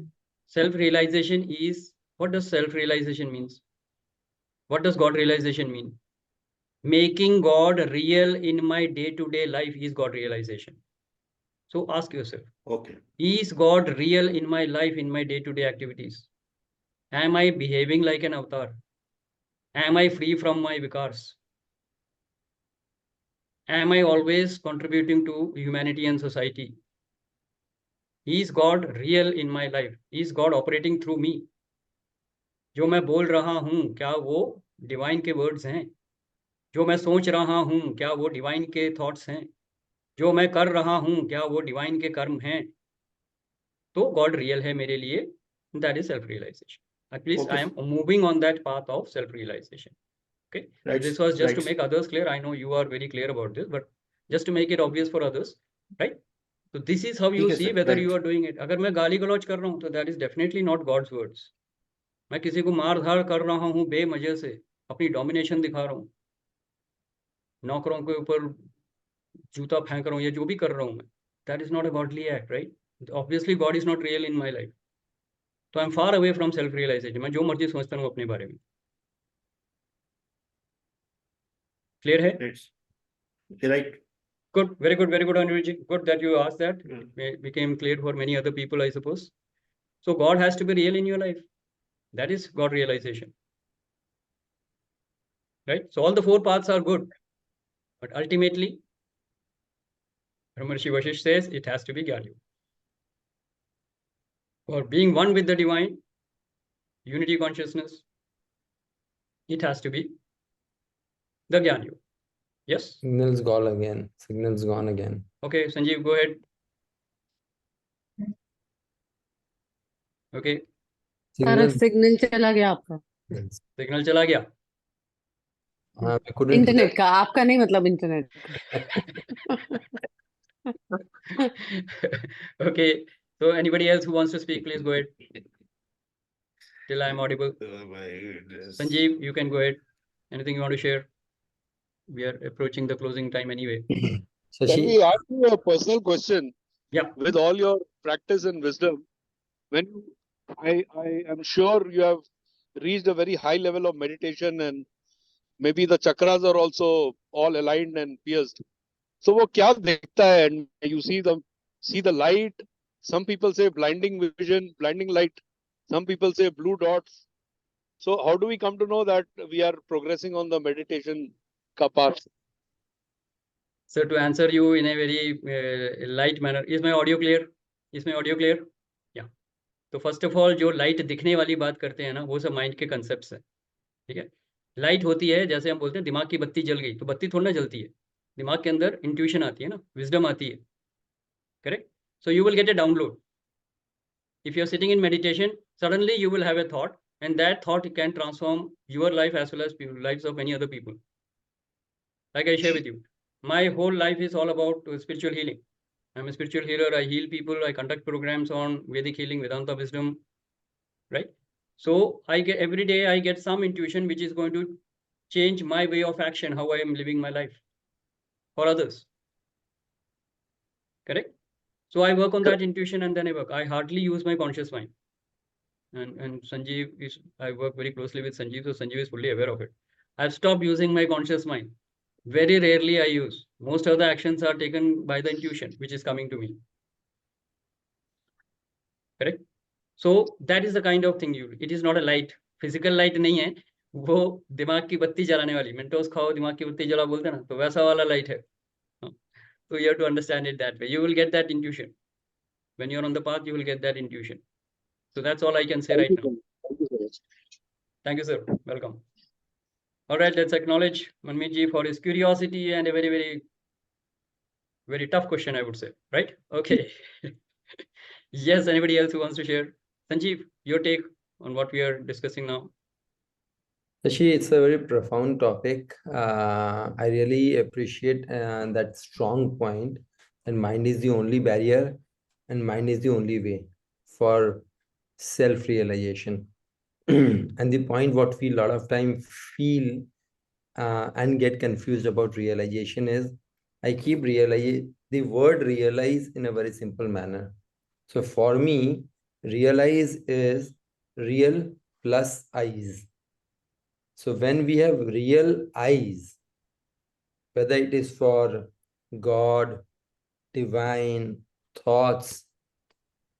self realization is, what does self realization means? What does God realization mean? Making God real in my day-to-day life is God realization. So ask yourself, Okay. is God real in my life, in my day-to-day activities? Am I behaving like an avatar? Am I free from my vikars? Am I always contributing to humanity and society? Is God real in my life? Is God operating through me? जो मैं बोल रहा हूँ, क्या वो divine के words हैं? जो मैं सोच रहा हूँ, क्या वो डिवाइन के थॉट्स हैं? जो मैं कर रहा हूँ, क्या वो डिवाइन के कर्म हैं? तो गॉड रियल है मेरे लिए, that is self realization. At least Okay. I am moving on that path of self realization. Okay, Right. and this was just to Right. make others clear. I know you are very clear about this, but just to make it obvious for others, right? So this is how you ठीक है see sir, whether right. you are doing it. अगर मैं गाली गलौज कर रहा हूँ, तो that is definitely not God's words. मैं किसी को मार धाड़ कर रहा हूँ बेमजे से, अपनी डोमिनेशन दिखा रहा हूँ, नौकरों के ऊपर जूता फेंक रहा हूँ, या जो भी कर रहा हूँ मैं, that is not a godly act, right? Obviously God is not real in my life. तो I am far away from self realisation. मैं जो मर्जी सोचता हूँ अपने बारे में. क्लियर है? Right. Good, very good, very good, Anirudh ji. Good that you asked that. Yeah. It became clear for many other people, I suppose. So God has to be real in your life. That is God realization. Right? So all the 4 paths are good. But ultimately, Brahmarshi Vasishtha says it has to be Gyan. For being one with the divine, unity consciousness, it has to be the Gyan Yoga. Yes? Signal's gone again. Signal's gone again. Okay, Sanjeev, go ahead. Okay. Sir signal चला गया आपका? Signal चला गया? हाँ, I couldn't internet का, आपका नहीं, मतलब इंटरनेट का. Okay, so anybody else who wants to speak, please go ahead. Till I am audible. Oh my goodness. Sanjeev, you can go ahead. Anything you want to share? We are approaching the closing time anyway. Can Shashi, we ask you a personal question? Yeah. With all your practice and wisdom, when you, I am sure you have reached a very high level of meditation, and maybe the chakras are also all aligned and pierced. So वो क्या दिखता है? And you see the light. Some people say blinding vision, blinding light. Some people say blue dots. So how do we come to know that we are progressing on the meditation ka path? So to answer you in a very light manner, is my audio clear? Is my audio clear? Yeah. तो first of all जो light दिखने वाली बात करते हैं ना, वो सब माइंड के कंसेप्ट्स हैं. ठीक है? लाइट होती है, जैसे हम बोलते हैं दिमाग की बत्ती जल गई, तो बत्ती थोड़ी ना जलती है. दिमाग के अंदर इंट्यूशन आती है ना, विजडम आती है. Correct? So you will get a download. If you are sitting in meditation, suddenly you will have a thought, and that thought can transform your life as well as lives of many other people. Like I share with you, my whole life is all about spiritual healing. I'm a spiritual healer. I heal people. I conduct programs on Vedic healing, Vedanta wisdom, right? So I get every day I get some intuition which is going to change my way of action, how I am living my life for others. Correct? So I work on that intuition, and then I work. I hardly use my conscious mind. And Sanjeev is, I work very closely with Sanjeev, so Sanjeev is fully aware of it. I've stopped using my conscious mind. Very rarely I use. Most of the actions are taken by the intuition which is coming to me. Correct? So that is the kind of thing it is not a light. Physical light नहीं है, वो दिमाग की बत्ती जलाने वाली. Mentos खाओ दिमाग की बत्ती जला बोलते हैं ना, तो वैसा वाला light है. So you have to understand it that way. You will get that intuition. When you're on the path, you will get that intuition. So that's all I can say right now. Thank you so much. Thank you, sir. Welcome. All right, let's acknowledge Manmeet ji for his curiosity and a very, very, very tough question, I would say. Right? Okay. Yes, anybody else who wants to share? Sanjeev, your take on what we are discussing now? Shashi, it's a very profound topic. I really appreciate that strong point. And mind is the only barrier, and mind is the only way for self-realization. And the point what we a lot of time feel and get confused about realization is, I keep realizing the word realize in a very simple manner. So for me, realize is real plus eyes. So when we have real eyes, whether it is for God, divine, thoughts,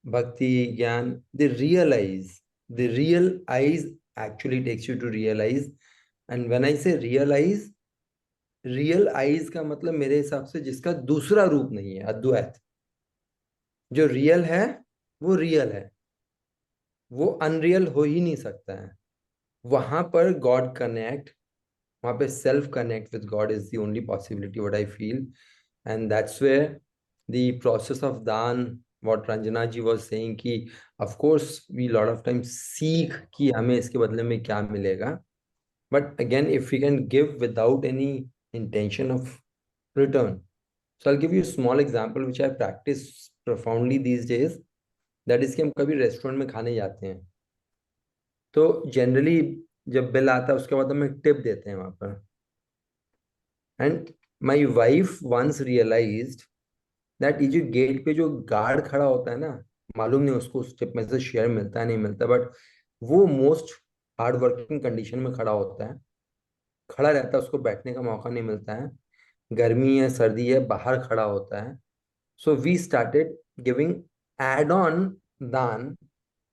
bhakti, gyan, the real eyes actually takes you to realize. And when I say realize, real eyes का मतलब मेरे हिसाब से जिसका दूसरा रूप नहीं है, अद्वैत। जो रियल है वो रियल है, वो अनरियल हो ही नहीं सकता है। वहां पर गॉड कनेक्ट, वहां पे self connect with God is the only possibility what I feel. And that's where the process of daan, what Ranjana ji was saying कि of course we lot of time सीख कि हमें इसके बदले में क्या मिलेगा, but again if we can give without any intention of return. So I'll give you a small example which I practice profoundly these days. That is कि हम कभी रेस्टोरेंट में खाने जाते हैं तो जनरली जब बिल आता है उसके बाद हमें टिप देते हैं वहां पर। And my wife once realised that ये जो गेट पे जो गार्ड खड़ा होता है ना, मालूम नहीं उसको उस टिप में से शेयर मिलता है नहीं मिलता, बट वो मोस्ट हार्ड वर्किंग कंडीशन में खड़ा होता है, खड़ा रहता है, उसको बैठने का मौका नहीं मिलता है, गर्मी है सर्दी है बाहर खड़ा होता है। So we started giving add on daan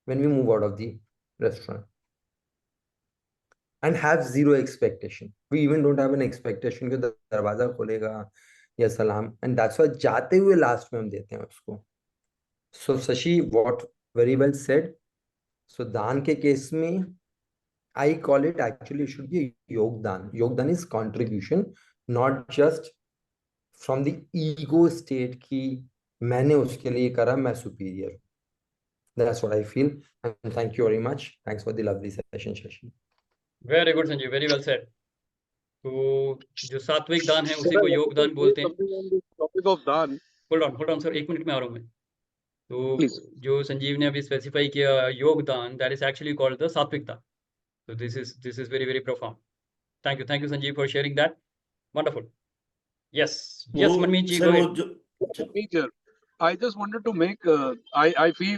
when we move out of the restaurant and have zero expectation. We even don't have an expectation कि दरवाजा खोलेगा या सलाम, एंड दैट्स व्हाई जाते हुए लास्ट में हम देते हैं उसको। So Shashi what very well said. So दान के केस में I call it actually should be yogdan. Yogdan is contribution, not just from the ego state कि मैंने उसके लिए करा, मैं superior. That's what I feel. And thank you very much. Thanks for the lovely session, Shashi. Very good, Sanjeev. Very well said. तो जो सात्विक दान है उसी को योगदान बोलते हैं। टॉपिक ऑफ दान, होल्ड ऑन सर, 1 मिनट में आ रहा हूँ मैं। तो जो संजीव ने अभी स्पेसिफाई किया योगदान, that is actually called the सात्विक दान। So this is very, very profound. Thank you, Sanjeev, for sharing that. Wonderful. Yes, Manmeet ji, go ahead. I just wanted to make. I feel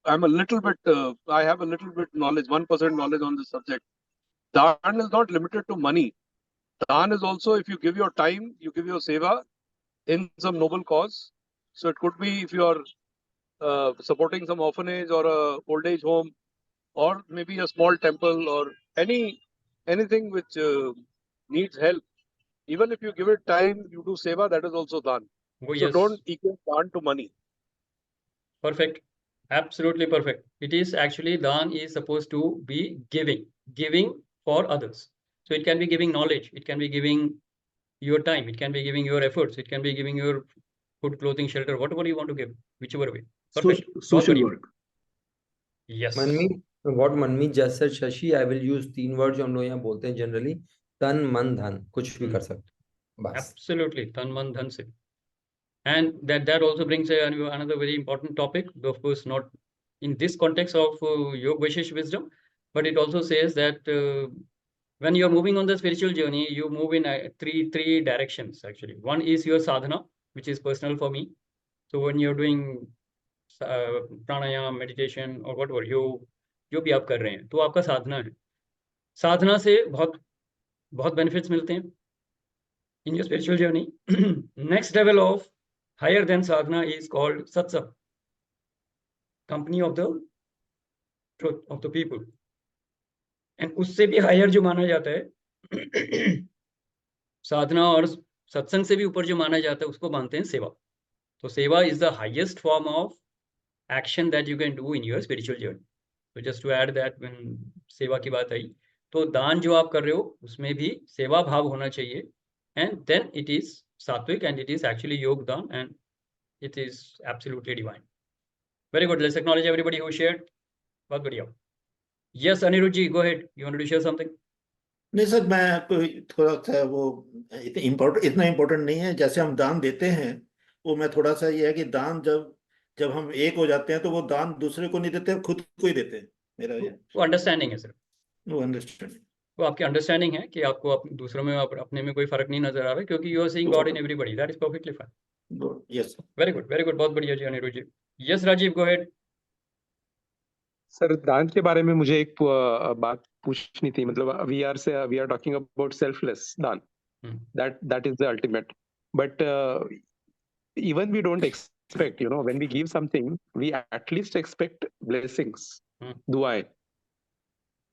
I'm a little bit. I have a little bit knowledge, 1% knowledge on this subject. Dhan is not limited to money. Dhan is also if you give your time, you give your seva in some noble cause. So it could be if you are supporting some orphanage or a old age home, or maybe a small temple, or anything which needs help. Even if you give it time, you do seva, that is also dhan. Oh, So yes. don't equate dhan to money. Perfect. Absolutely perfect. It is actually dhan is supposed to be giving for others. So it can be giving knowledge, it can be giving your time, it can be giving your efforts, it can be giving your food, clothing, shelter, whatever you want to give, whichever way. Perfect. Social work. Yes. Manmeet, what Manmeet just said, Shashi, I will use 3 words जो हम लोग यहाँ बोलते हैं generally, तन मन धन, कुछ भी कर सकते हैं बस। Absolutely, tan man dhan se. And that also brings another very important topic, of course not in this context of Yoga Vasishtha Wisdom, but it also says that when you're moving on the spiritual journey, you move in three directions actually. One is your sadhana, which is personal for me. So when you're doing pranayama, meditation or whatever, जो भी आप कर रहे हैं तो आपका साधना है। साधना से बहुत बेनिफिट्स मिलते हैं in your spiritual journey. Next level of higher than sadhana is called satsang, company of the truth of the people. And उससे भी higher जो माना जाता है साधना और सत्संग से भी ऊपर जो माना जाता है उसको मानते हैं सेवा। तो सेवा is the highest form of action that you can do in your spiritual journey. So just to add that, when सेवा की बात आई तो दान जो आप कर रहे हो उसमें भी सेवा भाव होना चाहिए, and then it is sattvic and it is actually yogdan and it is absolutely divine. Very good. Let's acknowledge everybody who shared. बहुत बढ़िया। Yes, Anirudh ji, go ahead. You wanted to share something? नहीं sir, मैं आपको थोड़ा सा वो इतना important नहीं है। जैसे हम दान देते हैं, वो मैं थोड़ा सा ये है कि दान जब हम एक हो जाते हैं तो वो दान दूसरे को नहीं देते, खुद को ही देते हैं। मेरा ये वो अंडरस्टैंडिंग है सर, वो अंडरस्टैंडिंग। वो आपकी अंडरस्टैंडिंग है कि आपको दूसरों में अपने में कोई फर्क नहीं नजर आ रहा है, क्योंकि you are seeing God in everybody, that is perfectly fine. Yes, very good, very good, बहुत बढ़िया जी Aniruddh ji. Yes Rajiv, go ahead. Sir, दान के बारे में मुझे एक बात पूछनी थी। मतलब we are talking about selfless दान, that is the ultimate, but even we don't expect, when we give something, we at least expect blessings, दुआएं।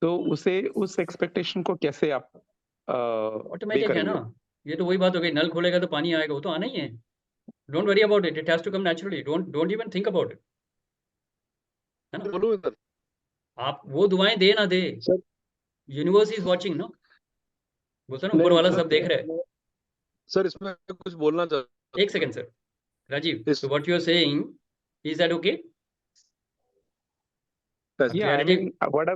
तो उस एक्सपेक्टेशन को कैसे आप ऑटोमेटिक है ना, ये तो वही बात हो गई, नल खोलेगा तो पानी आएगा, वो तो आना ही है। Don't worry about it, it has to come naturally, don't even think about it, है ना। बोलो इधर। आप वो दुआएं दे ना दे, यूनिवर्स इज वाचिंग ना, बोलते ना ऊपर वाला सब देख रहा है। सर इसमें कुछ बोलना चाहता, एक second sir Rajeev, so what you are saying, is that okay? Yeah, I mean, what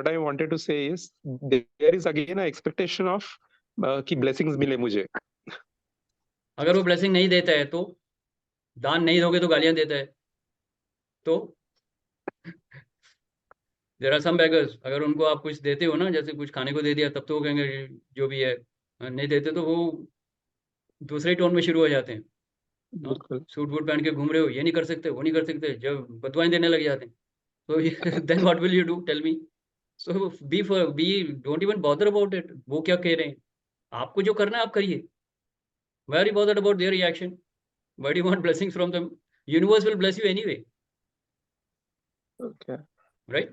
I wanted to say is there is again an expectation of कि blessings मिले मुझे। अगर वो ब्लेसिंग नहीं देता है तो, दान नहीं दोगे तो गालियां देता है तो, देयर आर सम बेगर्स, अगर उनको आप कुछ देते हो ना, जैसे कुछ खाने को दे दिया, तब तो वो कहेंगे जो भी है, नहीं देते तो वो दूसरे टोन में शुरू हो जाते हैं। सूट बूट पहन के घूम रहे हो, ये नहीं कर सकते, वो नहीं कर सकते, जब बदवाएं देने लग जाते हैं तो then what will you do, tell me. So be don't even bother about it, वो क्या कह रहे हैं, आपको जो करना है आप करिए। Why are you bothered about their reaction? Why do you want blessings from them? Universe will bless you anyway. Okay. Right?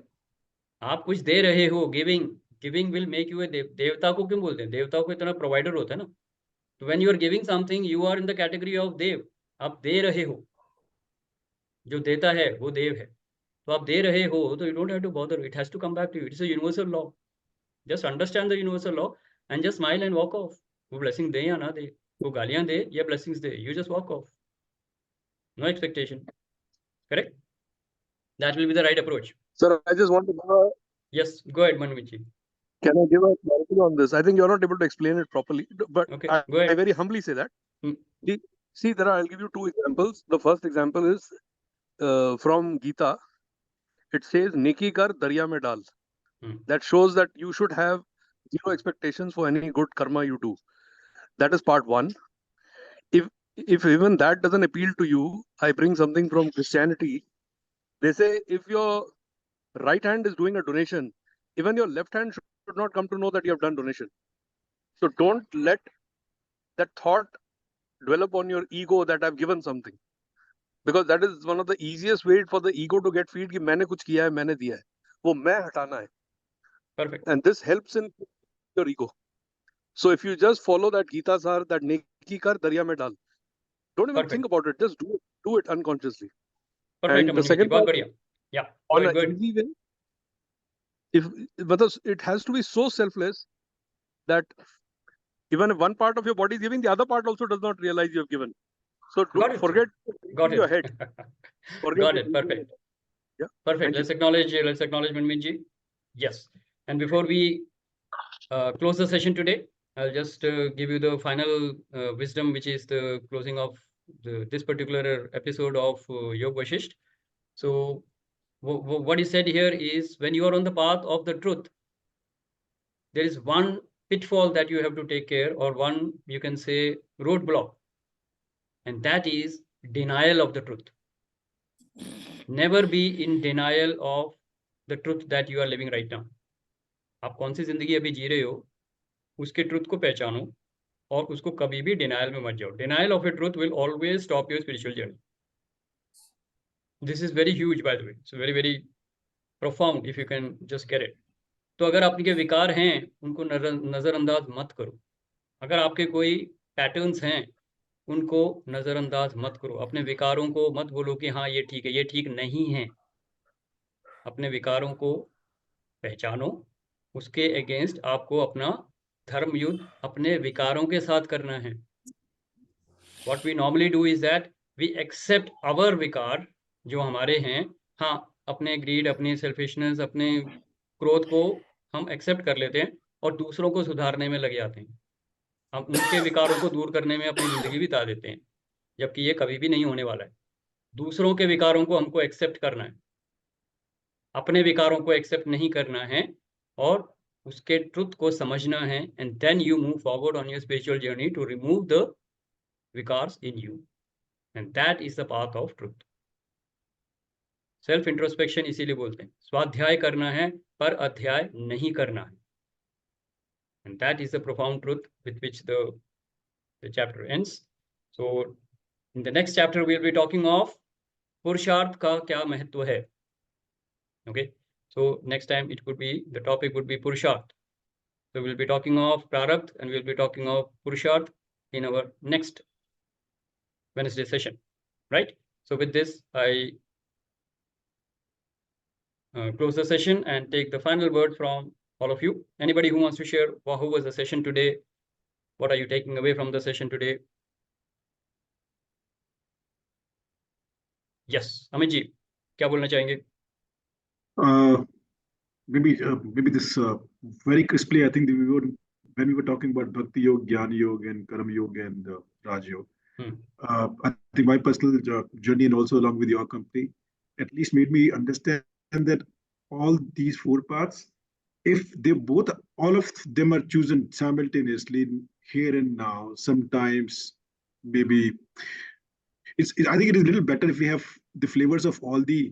आप कुछ दे रहे हो, giving will make U A देवता को क्यों बोलते हैं, देवता को इतना प्रोवाइडर होता है ना। तो when you are giving something, you are in the category of dev, आप दे रहे हो, जो देता है वो देव है, तो आप दे रहे हो, तो you don't have to bother, it has to come back to you, it is a universal law. Just understand the universal law and just smile and walk off. वो ब्लेसिंग दे या ना दे, वो गालियां दे या ब्लेसिंग्स दे, you just walk off, no expectation. Correct? That will be the right approach. Sir, I just want to know, Yes, go ahead Manvit ji. can I give a clarity on this? I think you're not able to explain it properly, but Okay, go ahead. I very humbly say that. See, I'll give you two examples. The first example is from Gita. It says neki kar darya mein dal. That shows that you should have zero expectations for any good karma you do. That is part one. If even that doesn't appeal to you, I bring something from Christianity. They say if your right hand is doing a donation, even your left hand should not come to know that you have done donation. So don't let that thought dwell upon your ego that I've given something, because that is one of the easiest way for the ego to get feed कि मैंने कुछ किया है, मैंने दिया है, वो मैं हटाना है. Perfect. And this helps in your ego. So if you just follow that Gita sar, that neki kar darya mein dal, don't even think about it, just do it unconsciously. Perfect. And the second part, yeah, on an easy way, it has to be so selfless that even if one part of your body is giving, the other part also does not realize you have given. So forget your head. Got it. Perfect. Yeah. Perfect. Let's acknowledge Manvit ji. Yes. And before we close the session today, I'll just give you the final wisdom, which is the closing of this particular episode of Yoga Vasishtha. So what is said here is, when you are on the path of the truth, there is one pitfall that you have to take care, or one, you can say, roadblock, and that is denial of the truth. Never be in denial of the truth that you are living right now. आप कौन सी जिंदगी अभी जी रहे हो, उसके truth को पहचानो और उसको कभी भी डिनायल में मत जाओ. Denial of A truth will always stop your spiritual journey. This is very huge by the way, so very very profound if you can just get it. तो अगर आपके विकार हैं, उनको नज़रअंदाज मत करो. अगर आपके कोई पैटर्न्स हैं, उनको नज़रअंदाज मत करो. अपने विकारों को मत बोलो कि हाँ ये ठीक है, ये ठीक नहीं है. अपने विकारों को पहचानो, उसके अगेंस्ट आपको अपना धर्म युद्ध अपने विकारों के साथ करना है. What we normally do is that we accept our विकार जो हमारे हैं. हाँ, अपने ग्रीड, अपनी सेल्फिशनेस, अपने क्रोध को हम एक्सेप्ट कर लेते हैं और दूसरों को सुधारने में लगे जाते हैं। हम उनके विकारों को दूर करने में अपनी जिंदगी बिता देते हैं, जबकि ये कभी भी नहीं होने वाला है। दूसरों के विकारों को हमको एक्सेप्ट करना है, अपने विकारों को एक्सेप्ट नहीं करना है और उसके ट्रुथ को समझना है, and then you move forward on your spiritual journey to remove the विकार्स in you, and that is the path of truth. Self introspection इसीलिए बोलते हैं, स्वाध्याय करना है पर अध्याय नहीं करना है, and that is the profound truth with which the chapter ends. So in the next chapter we will be talking of पुरुषार्थ का क्या महत्व है। Okay, so next time it could be, the topic would be Purusharth. So we'll be talking of Prarabdha and we'll be talking of Purusharth in our next Wednesday session, right? So with this, I close the session and take the final word from all of you. Anybody who wants to share how was the session today? What are you taking away from the session today? Yes, Amit ji, क्या बोलना चाहेंगे? Maybe this very crisply. I think when we were talking about Bhakti Yoga, Jnana Yoga, and Karma Yoga and Raj Yoga. I think my personal journey and also along with your company, at least made me understand that all these four paths, if they both, all of them are chosen simultaneously here and now, sometimes maybe I think it is a little better if we have the flavors of all the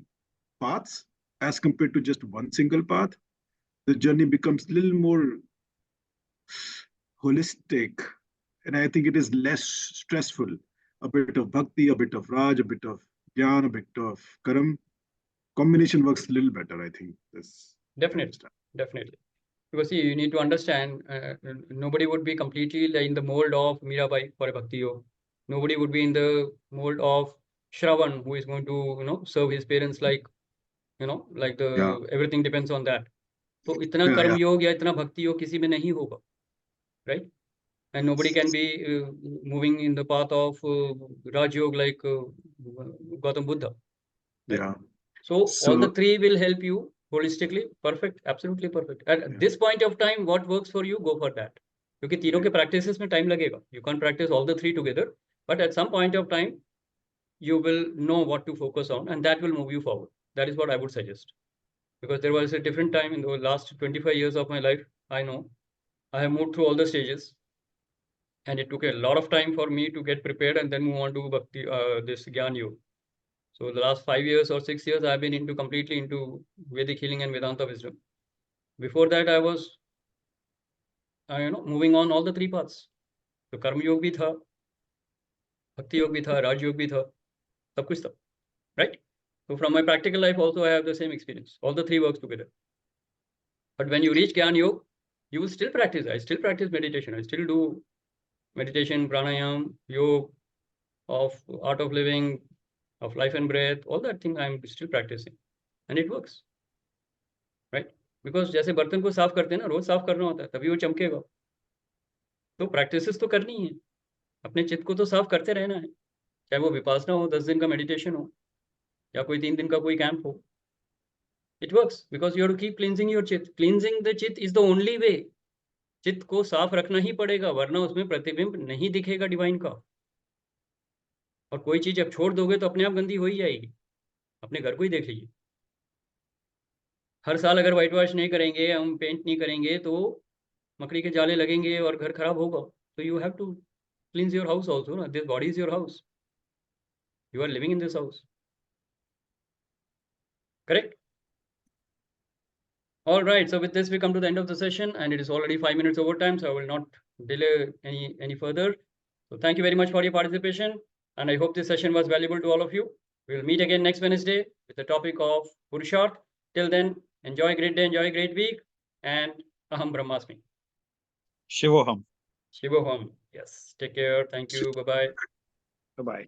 paths as compared to just one single path. The journey becomes a little more holistic, and I think it is less stressful. A bit of bhakti, a bit of raj, a bit of jnana, a bit of karam. Combination works a little better, I think. Definitely. Because see, you need to understand, nobody would be completely in the mold of Mirabai for a bhakti yoga. Nobody would be in the mold of Shravan, who is going to, serve his parents like, everything depends on that. तो इतना कर्म योग या इतना भक्ति योग किसी में नहीं होगा, right? And nobody can be moving in the path of Raj Yoga like Gautam Buddha. Right? Yeah. So all the three will help you holistically. Perfect, absolutely perfect. At this point of time, what works for you, go for that. क्योंकि तीनों के practices में time लगेगा. You can't practice all the three together, but at some point of time, you will know what to focus on, and that will move you forward. That is what I would suggest. Because there was a different time in the last 25 years of my life. I know I have moved through all the stages, and it took a lot of time for me to get prepared and then move on to Bhakti, this Gyan Yoga. So the last 5 years or 6 years, I've been completely into Vedic healing and Vedanta wisdom. Before that, I was, moving on all the three paths. So Karma Yoga bhi tha, Bhakti Yoga bhi tha, Raj Yoga bhi tha, sab kuch tha, right? So from my practical life also, I have the same experience. All the three works together. But when you reach Gyan Yoga, you will still practice. I still practice meditation. I still do meditation, pranayam, yoga, of art of living, of life and breath, all that thing I'm still practicing. And it works. Right? Because जैसे बर्तन को साफ करते हैं ना, रोज साफ करना होता है, तभी वो चमकेगा. तो प्रैक्टिसेस तो करनी है. अपने चित्त को तो साफ करते रहना है. चाहे वो विपासना हो, 10 दिन का मेडिटेशन हो, या कोई 3 दिन का कोई कैंप हो. It works because you have to keep cleansing your चित्त. Cleansing the चित्त is the only way. चित्त को साफ रखना ही पड़ेगा, वरना उसमें प्रतिबिंब नहीं दिखेगा डिवाइन का. और कोई चीज जब छोड़ दोगे तो अपने आप गंदी हो ही जाएगी. अपने घर को ही देख लीजिए. हर साल अगर व्हाइट वॉश नहीं करेंगे, हम पेंट नहीं करेंगे, तो मकड़ी के जाले लगेंगे और घर खराब होगा. तो you have to cleanse your house also ना. This body is your house. You are living in this house. Correct? All right. So with this, we come to the end of the session, and it is already 5 minutes over time, so I will not delay any further. So thank you very much for your participation, and I hope this session was valuable to all of you. We will meet again next Wednesday with the topic of Purusharth. Till then, enjoy a great day, enjoy a great week, and Aham Brahmasmi. Shivoham. Shivoham. Yes. Take care. Thank you. Bye-bye. Bye-bye.